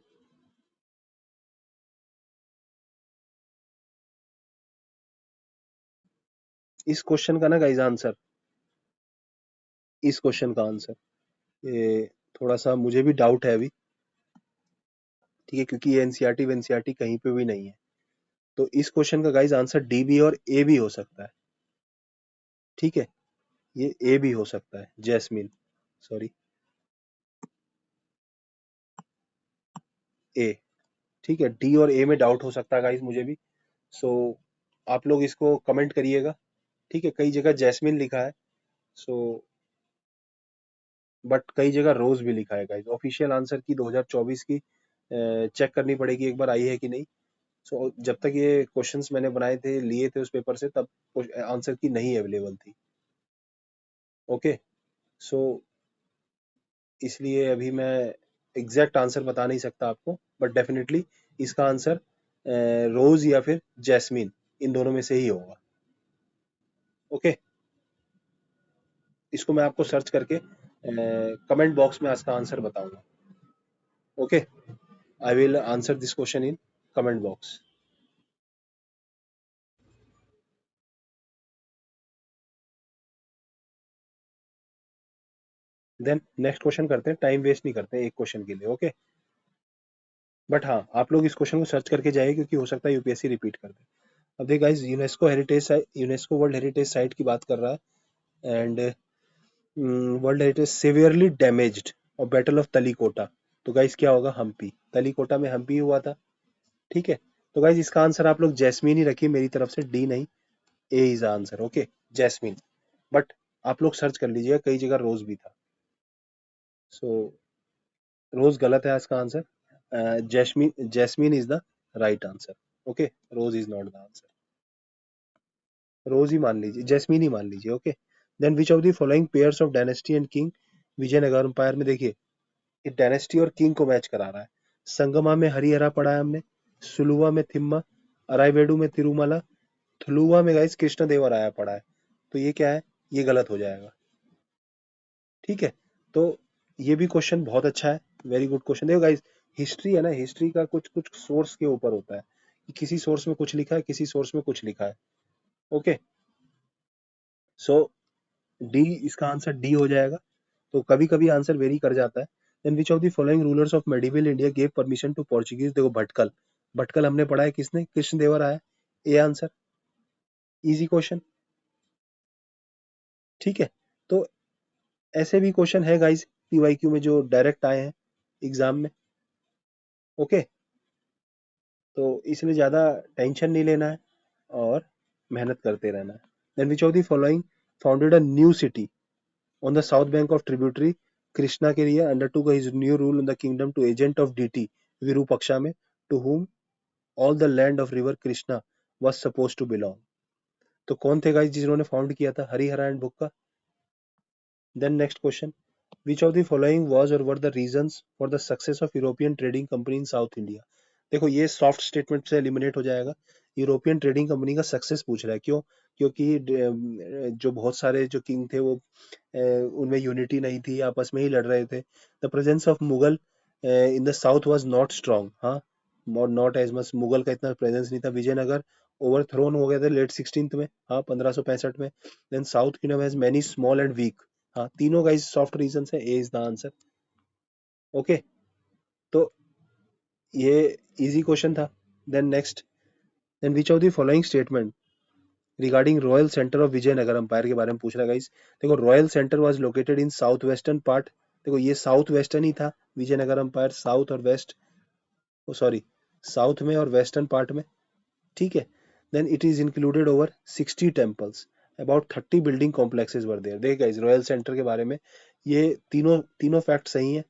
इस क्वेश्चन का ना गाइस आंसर, इस क्वेश्चन का आंसर ये थोड़ा सा मुझे भी डाउट है अभी। ठीक है, क्योंकि ये एनसीईआरटी वेनसीईआरटी कहीं पे भी नहीं है। तो इस क्वेश्चन का गाइस आंसर डी भी और ए भी हो सकता है। ठीक है, ये ए भी हो सकता है, जैस्मिन, सॉरी, ए। ठीक है, डी और ए में डाउट हो सकता है गाइस मुझे भी। सो आप लोग इसको कमेंट करिएगा। ठीक है, कई जगह जैस्मिन लिखा है, सो बट कई जगह रोज भी लिखा है गाइस। ऑफिशियल आंसर की 2024 की चेक करनी पड़ेगी एक बार, आई है कि नहीं। सो जब तक ये क्वेश्चंस मैंने बनाए थे, लिए थे उस पेपर से, तब आंसर की नहीं अवेलेबल थी। ओके, सो इसलिए अभी मैं एग्जैक्ट आंसर बता नहीं सकता आपको, बट डेफिनेटली इसका आंसर रोज या फिर जैस्मिन, इन दोनों में से ही होगा। ओके, इसको मैं आपको सर्च करके कमेंट बॉक्स में इसका आंसर बताऊंगा। Okay, I will answer this question in comment box. Then next question करते हैं, टाइम वेस्ट नहीं करते हैं एक क्वेश्चन के लिए। ओके, बट हाँ आप लोग इस क्वेश्चन को सर्च करके जाइए, क्योंकि हो सकता है यूपीएससी रिपीट कर दे। अब देखिए guys, UNESCO heritage, UNESCO world heritage site की बात कर रहा है। And world heritage severely damaged और बैटल ऑफ तलीकोटा। तो गाइस क्या होगा, हम्पी। तलीकोटा में हम्पी हुआ था। ठीक है, तो गाइस इसका आंसर आप लोग जैस्मीन ही रखिए मेरी तरफ से, डी नहीं, A is answer. Okay, jasmine. But आप लोग सर्च कर लीजिएगा, कई जगह रोज भी था। सो रोज गलत है इसका answer. Jasmine, jasmine is the right answer. Okay, rose is not the answer. Rose ही मान लीजिए, जैस्मीन ही मान लीजिए। Okay, then which of the following pairs of dynasty and king Vijayanagara empire में। देखिए ये डायनेस्टी और किंग को मैच करा रहा है। संगमा में हरिहरा पढ़ा है हमने, सुलुवा में थिम्मा, अराइवेडु में तिरुमला, थुलुवा में गाइस कृष्ण देवराया पढ़ा है। तो ये क्या है, ये गलत हो जाएगा। ठीक है, तो ये भी क्वेश्चन बहुत अच्छा है, वेरी गुड क्वेश्चन। देखो गाइस, हिस्ट्री है ना, हिस्ट्री का कुछ कुछ सोर्स के ऊपर होता है, कि किसी सोर्स में कुछ लिखा है, किसी सोर्स में कुछ लिखा है। ओके, सो डी, इसका आंसर डी हो जाएगा। तो कभी कभी आंसर वेरी कर जाता है। Then which of the following rulers of medieval India gave permission to Portuguese. देखो भटकल, भटकल हमने पढ़ा है किसने, Krishna Devaraya. A answer, easy question. ठीक है, तो ऐसे भी क्वेश्चन है गाइस पीवाईक्यू में जो डायरेक्ट आए हैं एग्जाम में। ओके, तो इसलिए ज्यादा टेंशन नहीं लेना है और मेहनत करते रहना है। Then which of the following founded a new city on the south bank of tributary Krishna के लिए undertook his new rule in the kingdom to agent of deity Virupaksha में, to whom all the land of river Krishna was supposed to belong. तो कौन थे गाइस जिन्होंने फाउंड किया था हरिहरायण बुक का? Then next question, which of the following was or were the reasons for the success of European trading company in South India? देखो ये सॉफ्ट स्टेटमेंट से एलिमिनेट हो जाएगा. यूरोपियन ट्रेडिंग कंपनी का सक्सेस पूछ रहा है. क्यों? क्योंकि जो बहुत सारे जो किंग थे वो उनमें यूनिटी नहीं थी, आपस में ही लड़ रहे थे. The presence of Mughal in the south was not strong. हाँ, नॉट एज मच. मुगल का इतना प्रेजेंस नहीं था. विजयनगर ओवरथ्रोन हो गए थे लेट 16th में, हाँ 1565 में. Then south kingdom has many small and weak. हाँ, तीनों का सॉफ्ट रीजन है. A is the answer. Okay, तो ये इजी क्वेश्चन था. Then next, then which of the following statement regarding royal centre of Vijayanagar empire के बारे में पूछ रहा है गाइस. देखो, royal centre was located in south western part. देखो ये साउथ वेस्टर्न ही था विजयनगर एम्पायर, साउथ और वेस्ट, सॉरी साउथ में और वेस्टर्न पार्ट में. ठीक है. Then it is included over 60 temples, about 30 building complexes were there. देखिए गाइस, रॉयल सेंटर के बारे में ये तीनों तीनों फैक्ट सही हैं.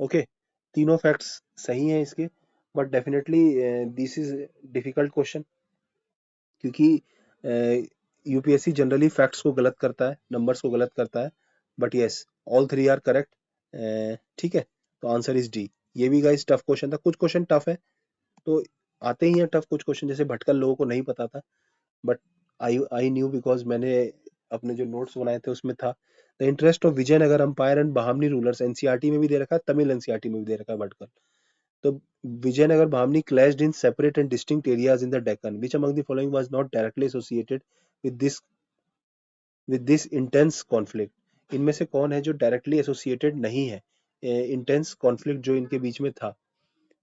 ओके, तीनों फैक्ट्स सही हैं इसके. But definitely this is difficult question, क्योंकि यूपीएससी जनरली फैक्ट्स को गलत करता है, नंबर्स को गलत करता है. But yes, all three are correct. ठीक है, तो आंसर इज डी. ये भी गाइस टफ क्वेश्चन था. कुछ क्वेश्चन टफ है तो आते ही हैं टफ. कुछ क्वेश्चन जैसे भटकल लोगों को नहीं पता था, बट आई न्यू बिकॉज मैंने अपने जो नोट्स बनाए थे उसमें था. The interest of Vijayanagar empire and Bahmani rulers, NCERT में भी दे रखा है, तमिल एनसीईआरटी में भी दे रखा है भटकल. तो Vijayanagar Bahmani clashed in separate and distinct areas in the Deccan. Which among the following was not directly associated with this intense conflict? इनमें से कौन है जो डायरेक्टली एसोसिएटेड नहीं है इंटेंस कॉन्फ्लिक्ट जो इनके बीच में था?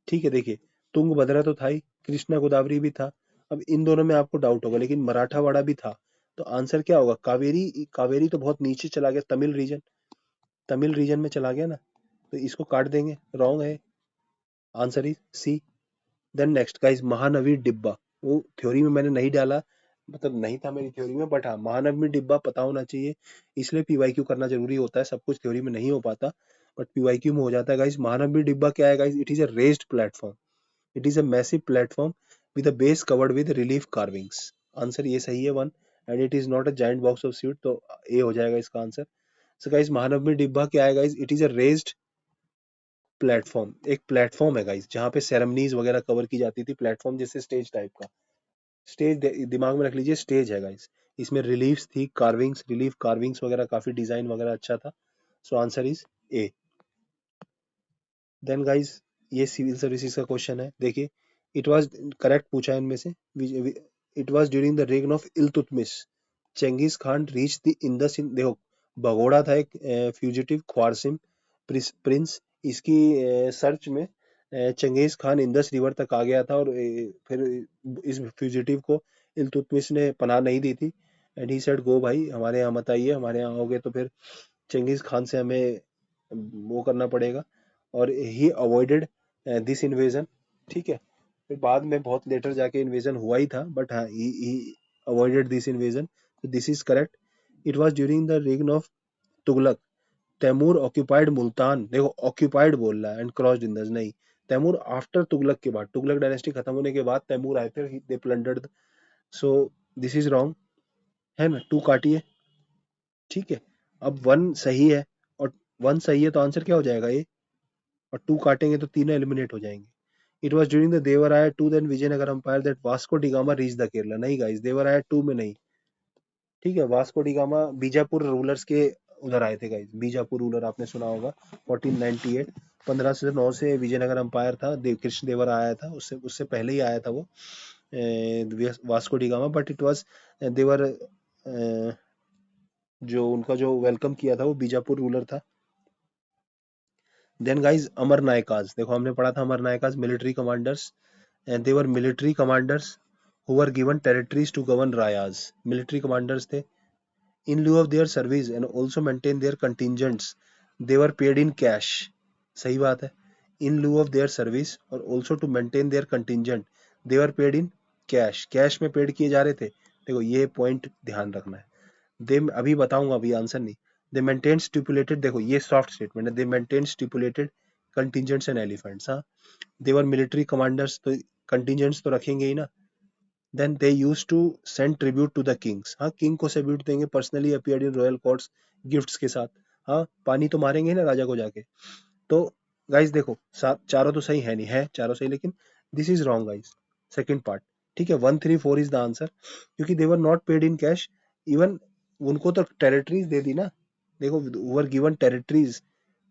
ठीक है, देखिए तुंगभद्रा तो था ही, कृष्णा गोदावरी भी था. अब इन दोनों में आपको डाउट होगा, लेकिन मराठावाड़ा भी था. तो आंसर क्या होगा? कावेरी. कावेरी तो बहुत नीचे चला गया, तमिल रीजन में चला गया ना, तो इसको काट देंगे. रॉन्ग है. Answer is C. Then next guys, Mahanavami Dibba. वो थ्योरी में मैंने नहीं डाला, मतलब नहीं था मेरी थ्योरी में, बट हाँ महानवमी डिब्बा पता होना चाहिए. इसलिए पीवाईक्यू करना जरूरी होता है. सब कुछ थ्योरी में नहीं हो पाता, बट पीवाईक्यू में हो जाता है गाइस. महानवमी डिब्बा क्या है guys? It is a raised platform. It is a massive platform with a base covered with relief carvings. Answer ये सही है, one. And it is not a giant box of sweet, तो ए हो जाएगा इसका आंसर. सो गाइस, महानवमी डिब्बा क्या है guys? It is a raised platform. एक प्लेटफॉर्म है गाइस जहाँ पे सेरेमनीज वगैरह कवर की जाती थी. प्लेटफॉर्म जैसे स्टेज टाइप का. स्टेज दिमाग में रख लीजिए, स्टेज है गाइस. इसमें रिलीफ्स थी, कार्विंग्स, रिलीफ कार्विंग्स वगैरह, काफी डिजाइन वगैरह अच्छा था. So answer is A. Then guys, ये सिविल सर्विसेज का क्वेश्चन है. देखिए, इट वाज करेक्ट पूछा है इनमें से. It was during the reign of Iltutmish Genghis Khan reach the Indus. इन देखो, भगोड़ा था एक फ्यूजिटिव ख्वारसिम प्रिंस. इसकी सर्च में चंगेज खान इंदस रिवर तक आ गया था, और फिर इस फ्यूजिटिव को इल्तुतमिश ने पनाह नहीं दी थी. एंड ही सेड, गो भाई, हमारे यहाँ मत आइए, हमारे यहाँ आओगे तो फिर चंगेज खान से हमें वो करना पड़ेगा. और ही अवॉइडेड दिस इन्वेजन. ठीक है, फिर बाद में बहुत लेटर जाके इन्वेजन हुआ ही था, बट हाँ ही अवॉइडेड दिस इन्वेजन. तो this is correct. It was during the reign of Tughlaq. Timur occupied Multan. देखो ऑक्यूपाइड बोल रहा है एंड क्रॉस्ड इंदस, नहीं. तैमूर आफ्टर तुगलक के बाद, तुगलक डायनेस्टी खत्म होने के बाद तैमूर आए थे, they plundered. So this is wrong, है ना. टू काटिए. ठीक है, अब वन सही है, और वन सही है तो आंसर क्या हो जाएगा? ए. और टू काटेंगे तो तीनों एलिमिनेट हो जाएंगे. It was during the Devaraya two then Vijayanagar empire that Vasco da Gama reach the Kerala. नहीं गाइस, देवराया टू में नहीं. ठीक है, वास्को डिगामा बीजापुर रूलर्स के उधर आए थे गाइस. बीजापुर रूलर आपने सुना होगा, 1498. 1509 से विजयनगर अंपायर था. कृष्ण देवर आया था, उससे उससे पहले ही आया था वो Vasco da Gama. But it was देवर, जो उनका जो वेलकम किया था वो बीजापुर रूलर था. Then guys, Amara Nayakas. देखो हमने पढ़ा था Amara Nayakas military commanders, and they were military commanders who were given territories to govern Rayas. Military commanders थे. In lieu of their service and also maintain their contingents, they were paid in cash. सही बात है. In lieu of their service और also to maintain their contingent, they were paid in cash. Cash में पेड किए जा रहे थे. देखो ये पॉइंट ध्यान रखना है. दे, अभी बताऊंगा, अभी आंसर नहीं. दे मेंटेन स्टिपुलेटेड, देखो ये सॉफ्ट स्टेटमेंट है, they maintain stipulated contingents and elephants, हाँ दे वर मिलिट्री कमांडर्स, तो कंटिजेंट्स तो रखेंगे ही ना। Then they use to send tribute to the kings, हाँ किंग को ट्रिब्यूट देंगे, personally appeared in royal courts gifts के साथ, हाँ पानी तो मारेंगे ही ना राजा को जाके। तो गाइस देखो चारों तो सही है, नहीं है चारों सही, लेकिन this is wrong guys, second part. ठीक है, 1 3 4 इज द आंसर, क्योंकि they were not paid in cash. Even उनको तो टेरिटरीज दे दी ना, देखो वर गिवन टेरिटरीज,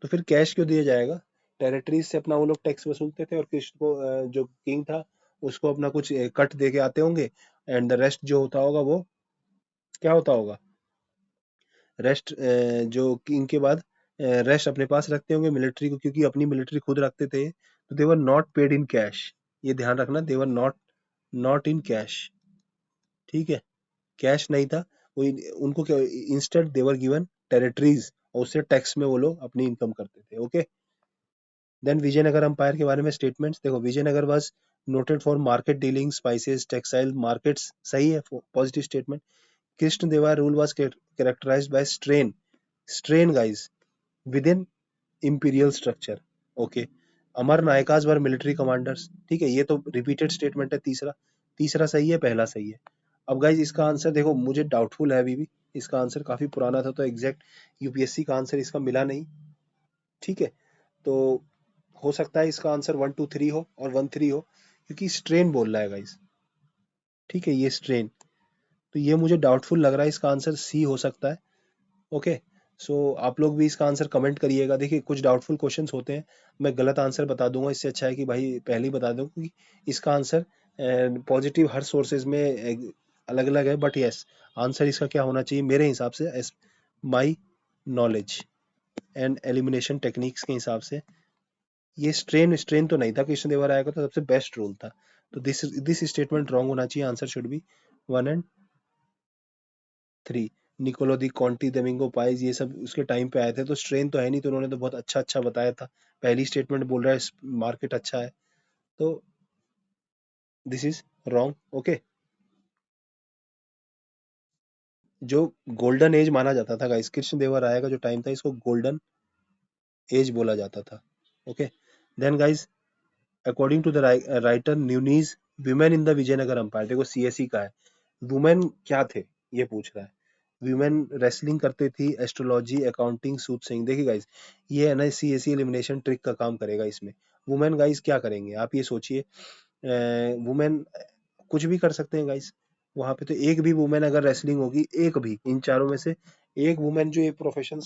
तो फिर कैश क्यों दिया जाएगा? टेरिटरीज से अपना वो लोग टैक्स वसूलते थे, और कृष्ण को जो किंग था उसको अपना कुछ कट दे के आते होंगे, एंड द रेस्ट जो होता होगा वो क्या होता होगा, रेस्ट जो किंग के बाद रेस्ट अपने पास रखते होंगे मिलिट्री को, क्योंकि अपनी मिलिट्री खुद रखते थे, तो they were not paid in cash, ये ध्यान रखना, they were not not in cash. ठीक है, कैश नहीं था वो, उनको क्या, instead they were given territories, और उससे टैक्स में वो लोग अपनी इनकम करते थे। ओके, देन विजयनगर अंपायर के बारे में स्टेटमेंट्स देखो, Vijayanagar was noted for market dealing, spices, textile markets, सही है, positive statement. Krishna Deva rule was characterized by strain, strain guys with imperial structure. Okay, Amar nayakas were military commanders, ठीक है, ये तो रिपीटेड स्टेटमेंट है, तीसरा तीसरा सही है, पहला सही है। अब गाइज इसका आंसर देखो, मुझे डाउटफुल है अभी भी, इसका आंसर काफी पुराना था, तो एग्जैक्ट यूपीएससी का आंसर इसका मिला नहीं। ठीक है, तो हो सकता है इसका आंसर 1 2 3 हो और 1 3 हो, क्योंकि स्ट्रेन बोल रहा है गाइज। ठीक है, ये स्ट्रेन, तो ये मुझे डाउटफुल लग रहा है, इसका आंसर सी हो सकता है। ओके, सो आप लोग भी इसका आंसर कमेंट करिएगा। देखिए कुछ डाउटफुल क्वेश्चंस होते हैं, मैं गलत आंसर बता दूंगा, इससे अच्छा है कि भाई पहले ही बता दूं, क्योंकि इसका आंसर पॉजिटिव हर सोर्सेज में अलग अलग है, बट यस आंसर इसका क्या होना चाहिए मेरे हिसाब से, as my knowledge and elimination techniques के हिसाब से, ये स्ट्रेन स्ट्रेन तो नहीं था, कृष्णदेवराय का तो सबसे बेस्ट रोल था, तो दिस स्टेटमेंट रॉन्ग होना चाहिए, answer should be 1 and 3। Niccolo de Conti Domingo Paes, ये सब उसके टाइम पे आए थे, तो स्ट्रेन तो है नहीं, तो उन्होंने तो बहुत अच्छा अच्छा बताया था। पहली स्टेटमेंट बोल रहा है मार्केट अच्छा है, तो दिस इज रॉन्ग। ओके, जो गोल्डन एज माना जाता था गाइस, कृष्ण देवा राय का जो टाइम था, इसको गोल्डन एज बोला जाता था। Okay, then guys according to the writer Nuniz, women in the Vijayanagara empire, देखो सीएसई का है, वुमेन क्या थे ये पूछ रहा है। वुमेन रेसलिंग करती थी, एस्ट्रोलॉजी, अकाउंटिंग, सूट, देखिए गाइस ये है ना, सीएसई एलिमिनेशन ट्रिक का काम करेगा इसमें। वुमेन गाइस क्या करेंगे आप ये सोचिए, वुमेन कुछ भी कर सकते हैं गाइस, वहां पे तो एक भी वुमेन अगर रेसलिंग होगी, एक भी इन चारों में से एक वुमेन जो ये प्रोफेशन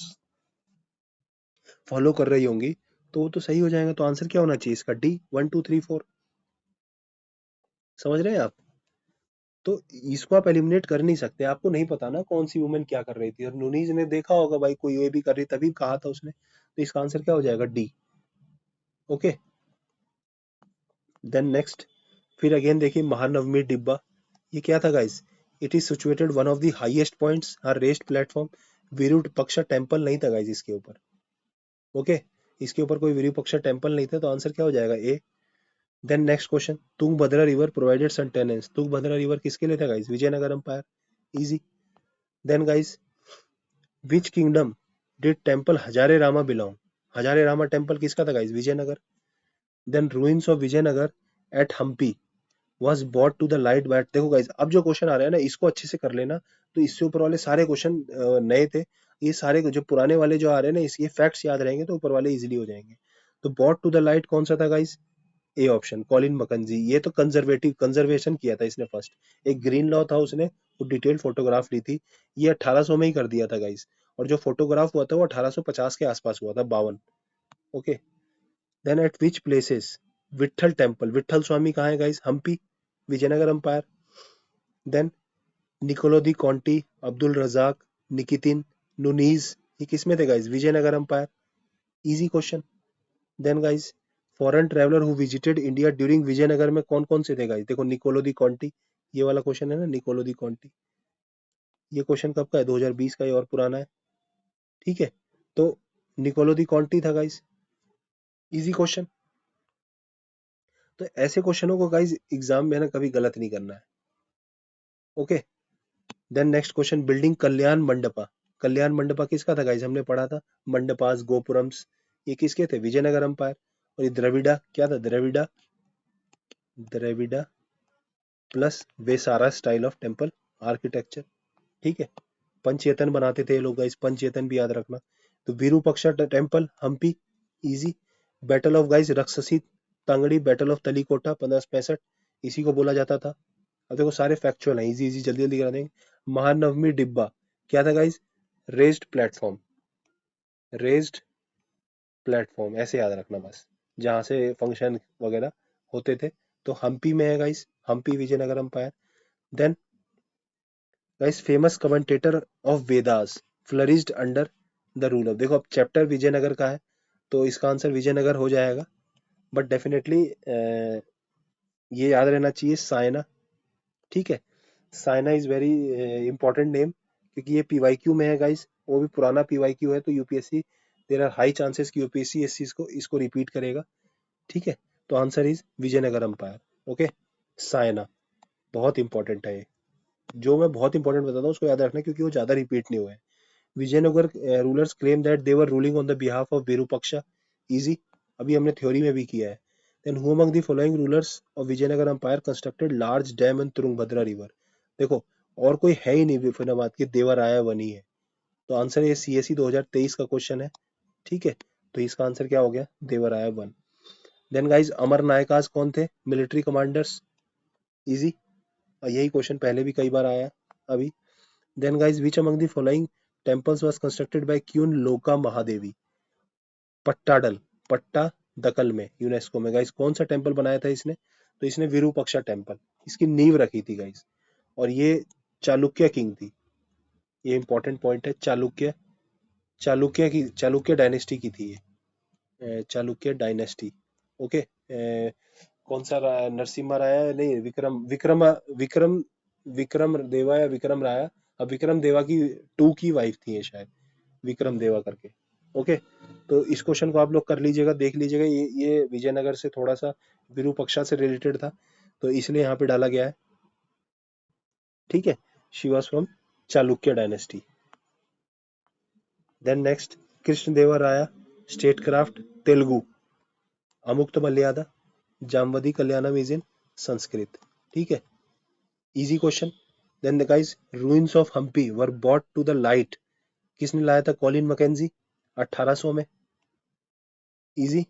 फॉलो कर रही होंगी, तो वो तो सही हो जाएगा, तो आंसर क्या होना चाहिए इसका, डी 1 2 3 4। समझ रहे हैं आप? तो इसको आप एलिमिनेट कर नहीं सकते, आपको नहीं पता ना कौन सी वुमेन क्या कर रही थी, और नुनीज ने देखा होगा भाई कोई ये भी कर रही, तभी कहा था उसने, तो इसका आंसर क्या हो जाएगा, डी। ओके, देन नेक्स्ट, फिर अगेन देखिए महानवमी डिब्बा, ये क्या था guys, it is situated one of the highest points her rest platform, Virupaksha temple नहीं था गाइस इसके ऊपर। ओके, इसके ऊपर कोई विरूपाक्ष टेम्पल नहीं था, तो आंसर क्या हो जाएगा, A. Then next question, Tungabhadra river provided sustenance, Tungabhadra river किसके लिए था guys, Vijayanagar empire, easy. Then guys which kingdom did temple Hazare Rama belong, Hazara Rama temple किसका था guys, Vijayanagara. Then ruins of Vijayanagara at Hampi was brought to the light by, देखो गाइस अब जो क्वेश्चन आ रहे हैं ना, इसको अच्छे से कर लेना, तो इससे ऊपर वाले सारे क्वेश्चन नए थे, ये सारे जो पुराने वाले जो आ रहे हैं ना, इसके फैक्ट्स याद रहेंगे तो ऊपर वाले इजीली हो जाएंगे। तो brought to the light कौन सा था guys, A option, Colin Makanji, ये तो कंजर्वेटिव कंजर्वेशन किया था इसने फर्स्ट, एक ग्रीन लॉ था उसने, वो डिटेल फोटोग्राफ ली थी, ये 1800 में ही कर दिया था गाइस, और जो फोटोग्राफ हुआ था वो 1850 के आसपास हुआ था, 52। Okay, then at which places Vitthala temple, Vitthala Swami कहाँ है guys, Hampi, Vijayanagara empire. Then Niccolo de Conti, Abdul Razzaq, Nikitin, Nuniz, ये किसमें थे guys, Vijayanagar empire, easy question. Then guys foreign traveller who visited India during Vijayanagara में कौन कौन से थे गाइस, देखो निकोलो दी कॉन्टी, ये वाला क्वेश्चन है ना, निकोलो दी कॉन्टी, ये क्वेश्चन कब का है, 2020 का, ये और पुराना है। ठीक है, तो निकोलो दी कॉन्टी था गाइस, इजी क्वेश्चन। तो ऐसे क्वेश्चनों को गाइस एग्जाम में ना कभी गलत नहीं करना है। Okay, then next question, building Kalyana Mandapa Kalyana Mandapa किसका था गाइस, हमने पढ़ा था मंडपास गोपुरम्स, ये किसके थे, विजयनगर अंपायर। और ये द्रविड़ा क्या था, Dravida, Dravida plus Vesara style of temple architecture. ठीक है, पंचयतन बनाते थे ये लोग गाइस, पंचयतन भी याद रखना। तो Virupaksha temple Hampi, easy. Battle of guys Rakshasi Tangadi, battle of Talikota 1565, इसी को बोला जाता था। अब देखो सारे फैक्चुअल हैं, इजी इजी जल्दी जल्दी करा देंगे। महानवमी डिब्बा क्या था guys, raised platform, raised platform ऐसे याद रखना बस, जहां से फंक्शन वगैरह होते थे। तो हम्पी में है guys, Hampi Vijayanagar empire. Then guys famous commentator of Vedas flourished under the rule of, देखो अब चैप्टर विजयनगर का है तो इसका आंसर विजयनगर हो जाएगा, बट डेफिनेटली ये याद रहना चाहिए सायना। ठीक है, Saina is very important name, क्योंकि ये पीवाईक्यू में है गाइस, वो भी पुराना पीवाईक्यू है, तो UPSC there are high chances कि यूपीएससी इस चीज को इसको रिपीट करेगा। ठीक है, तो answer is Vijayanagar empire. Okay, Sayana बहुत इंपॉर्टेंट है ये, जो मैं बहुत इंपॉर्टेंट बताता हूँ उसको याद रखना, क्योंकि वो ज्यादा रिपीट नहीं हुए हैं। Vijayanagar rulers claim that they were ruling on the behalf of Virupaksha, easy, अभी हमने थ्योरी में भी किया है। Then who among the following rulers of Vijayanagar empire constructed large dam in Tungabhadra river, देखो और कोई है ही नहीं फिनाबाद के, देवराया वनी है। तो आंसर ये सीएससी 2023 का क्वेश्चन है। ठीक है, तो इसका आंसर क्या हो गया, देवराया वन। देन गाइज अमर नायकास कौन थे, मिलिट्री कमांडर्स, इजी, और यही क्वेश्चन पहले भी कई बार आया अभी। Then guys which among the following temples was constructed by queen Loka Mahadevi, पट्टाडल, पट्टा दकल में यूनेस्को में गाइज कौन सा टेम्पल बनाया था इसने, तो इसने विरूपक्षा टेम्पल, इसकी नींव रखी थी गाइज, और ये चालुक्य किंग थी, ये इंपॉर्टेंट पॉइंट है। चालुक्य, चालुक्य की, चालुक्य डायनेस्टी की थी ये, चालुक्य डायनेस्टी। ओके, कौन सा नरसिम्हा राया नहीं, विक्रम विक्रम विक्रम विक्रम देवा या विक्रम राया, अब विक्रम देवा की टू की वाइफ थी ये शायद, विक्रम देवा करके। ओके, तो इस क्वेश्चन को आप लोग कर लीजिएगा, देख लीजिएगा, ये विजयनगर से थोड़ा सा विरूपक्षा से रिलेटेड था, तो इसलिए यहाँ पे डाला गया है। ठीक है, she was from Chalukya dynasty. Then next Krishnadevaraya state craft Telugu, Amukta Malyada, Jambavati Kalyanam is in Sanskrit. ठीक है, easy question. Then the guys ruins of Hampi were brought to the light, किसने लाया था, कॉलिन मैकेंजी 1800 में, easy.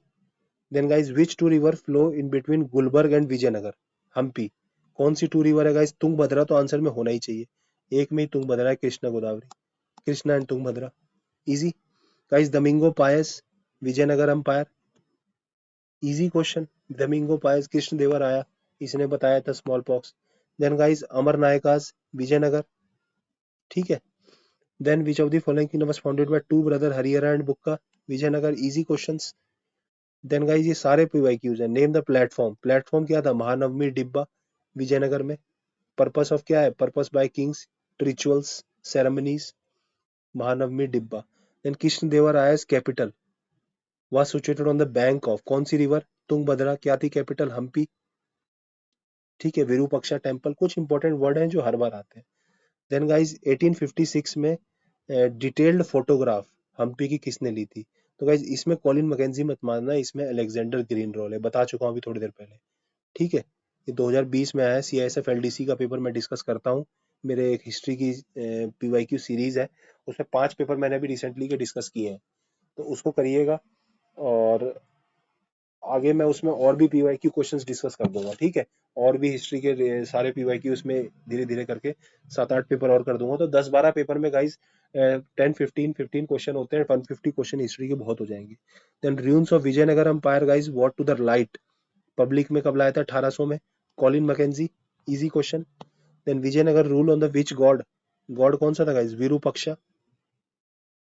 Then guys which two river flow in between Gulbarga and Vijayanagara, Hampi, कौन सी टू रिवर है गाइस, तुंगभद्रा तो आंसर में होना ही चाहिए, एक में ही तुंगभद्रा है, Krishna Godavari, Krishna and Tungabhadra, easy. Guys Domingo Paes Vijayanagara empire, easy question, Domingo Paes Krishna Devaraya आया, इसने बताया था smallpox. Then guys Amara Nayakas Vijayanagara. ठीक है, then which of the following kingdom was founded by two brother Harihara and Bukka, Vijayanagara, easy questions. Then guys ये सारे पीवाईक्यूज हैं। नेम द प्लेटफॉर्म, प्लेटफॉर्म क्या था, महानवमी डिब्बा विजयनगर में। पर्पस ऑफ क्या है, purpose bye Kings, rituals, ceremonies, Mahanavami डिब्बा। देन कृष्ण देवर आयस capital was situated on the bank of, कौन सी रिवर, तुंगभद्रा, क्या थी कैपिटल, हम्पी। ठीक है, विरूपक्षा टेम्पल, कुछ इंपॉर्टेंट वर्ड हैं जो हर बार आते हैं। देन गाइस 1856 में डिटेल्ड फोटोग्राफ हम्पी की किसने ली थी, तो गाइस इसमें कॉलिन मैकेंजी मत मानना, इसमें अलेक्जेंडर ग्रीन रोल है, बता चुका हूँ अभी थोड़ी देर पहले। ठीक है, ये 2020 में आया, सीआईएसएफ एलडीसी का पेपर मैं डिस्कस करता हूँ, मेरे एक हिस्ट्री की पीवाईक्यू सीरीज है, उसमें 5 पेपर मैंने अभी रिसेंटली के डिस्कस किए हैं, तो उसको करिएगा, और आगे मैं उसमें और भी पीवाईक्यू क्वेश्चंस डिस्कस कर दूंगा। ठीक है, और भी हिस्ट्री के सारे पीवाईक्यू उसमें धीरे धीरे करके 7-8 पेपर और कर दूंगा, तो 10-12 पेपर में गाइस 10-15 क्वेश्चन होते हैं, 150 क्वेश्चन हिस्ट्री के बहुत हो जाएंगे। Then ruins of Vijayanagar empire guys what to the light, public में कब लाया था, 1800 में, Colin Mackenzie, easy question. Then Vijayanagara rule on the which god, god कौन सा था guys, Virupaksha.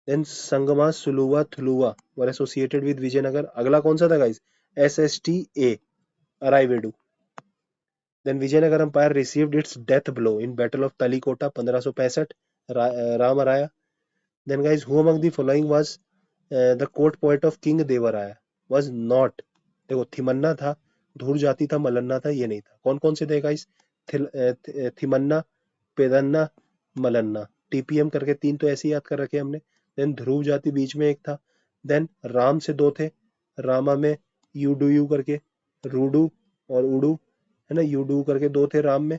Then Sangama Saluva Tuluva were associated with Vijayanagara, अगला कौन सा था guys, SSTA, Aravidu. Then Vijayanagara empire received its death blow in battle of talikota 1565, Ramaraya. Then guys who among the following was the court poet of king देवराया, was not, देखो थिमन्ना था, धूर जाति था, मलन्ना था, ये नहीं था, कौन कौन से थे गाइस, थिमन्ना, पेदन्ना, मलन्ना, टीपीएम करके 3 तो ऐसे ही याद कर रखे हमने। देन ध्रुव जाति बीच में एक था। देन राम से 2 थे, रामा में यू डू यू करके, रूडू और उडू, है ना, यू डू करके 2 थे राम में,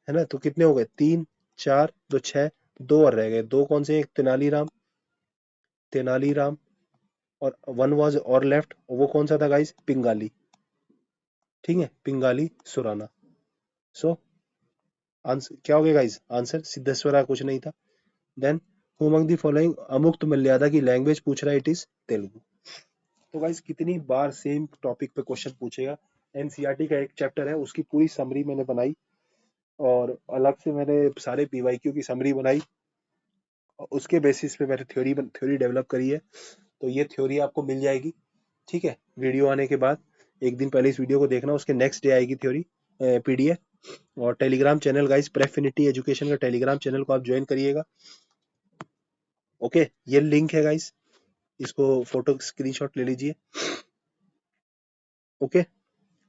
है ना। तो कितने हो गए? 3 4 2 6, 2 और रह गए। 2 कौन से? एक तेनालीराम, तेनालीराम, और वन वाज और लेफ्ट, वो कौन सा था गाइस? पिंगाली। ठीक है, पिंगाली सुराना। सो आंसर क्या हो गया गाइस? आंसर सिद्धेश्वरा कुछ नहीं था। Then who among the following Amukta Malyada की लैंग्वेज पूछ रहा है? It is Telugu. तो गाइस कितनी बार सेम टॉपिक पे क्वेश्चन पूछेगा। एनसीईआरटी का एक चैप्टर है, उसकी पूरी समरी मैंने बनाई, और अलग से मैंने सारे पीवाईक्यू की समरी बनाई, और उसके बेसिस पे मैंने थ्योरी डेवलप करी है। तो ये थ्योरी आपको मिल जाएगी, ठीक है, वीडियो आने के बाद। एक दिन पहले इस वीडियो को देखना, उसके नेक्स्ट डे आएगी थ्योरी पीडीएफ। और टेलीग्राम चैनल गाइस, प्रेफिनिटी एजुकेशन का टेलीग्राम चैनल को आप ज्वाइन करिएगा। ओके, ये लिंक है गाइस, इसको फोटो स्क्रीनशॉट ले लीजिए। ओके,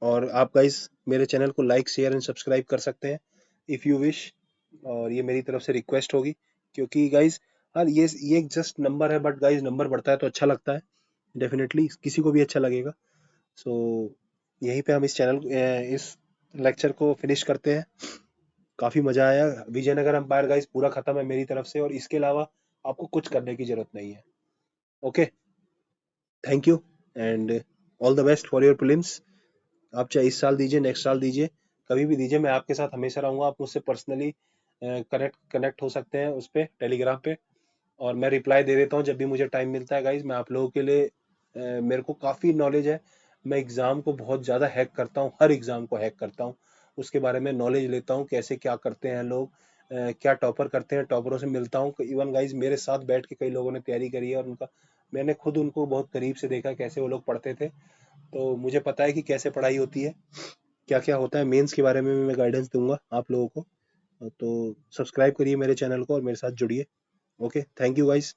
और आप गाइस मेरे चैनल को लाइक शेयर एंड सब्सक्राइब कर सकते हैं इफ़ यू विश, और ये मेरी तरफ से रिक्वेस्ट होगी, क्योंकि गाइस हाँ, ये एक जस्ट नंबर है, बट गाइस नंबर बढ़ता है तो अच्छा लगता है, डेफिनेटली किसी को भी अच्छा लगेगा। सो यहीं पे हम इस लेक्चर को फिनिश करते हैं। काफी मजा आया। विजयनगर एम्पायर गाइस पूरा खत्म है मेरी तरफ से, और इसके अलावा आपको कुछ करने की जरूरत नहीं है। Okay, thank you and all the best for your prelims. आप चाहे इस साल दीजिए, नेक्स्ट साल दीजिए, कभी भी दीजिए, मैं आपके साथ हमेशा रहूंगा। आप मुझसे पर्सनली कनेक्ट हो सकते हैं उस पे, टेलीग्राम पे, और मैं रिप्लाई दे देता हूँ जब भी मुझे टाइम मिलता है गाइज। मैं आप लोगों के लिए मेरे को काफ़ी नॉलेज है। मैं एग्ज़ाम को बहुत ज़्यादा हैक करता हूँ, हर एग्ज़ाम को हैक करता हूँ, उसके बारे में नॉलेज लेता हूँ, कैसे क्या करते हैं लोग, क्या टॉपर करते हैं, टॉपरों से मिलता हूँ। इवन गाइज मेरे साथ बैठ के कई लोगों ने तैयारी करी है, और उनका मैंने खुद उनको बहुत करीब से देखा कैसे वो लोग पढ़ते थे। तो मुझे पता है कि कैसे पढ़ाई होती है, क्या क्या होता है। मेंस के बारे में भी मैं गाइडेंस दूंगा आप लोगों को। तो सब्सक्राइब करिए मेरे चैनल को और मेरे साथ जुड़िए। Okay, thank you guys.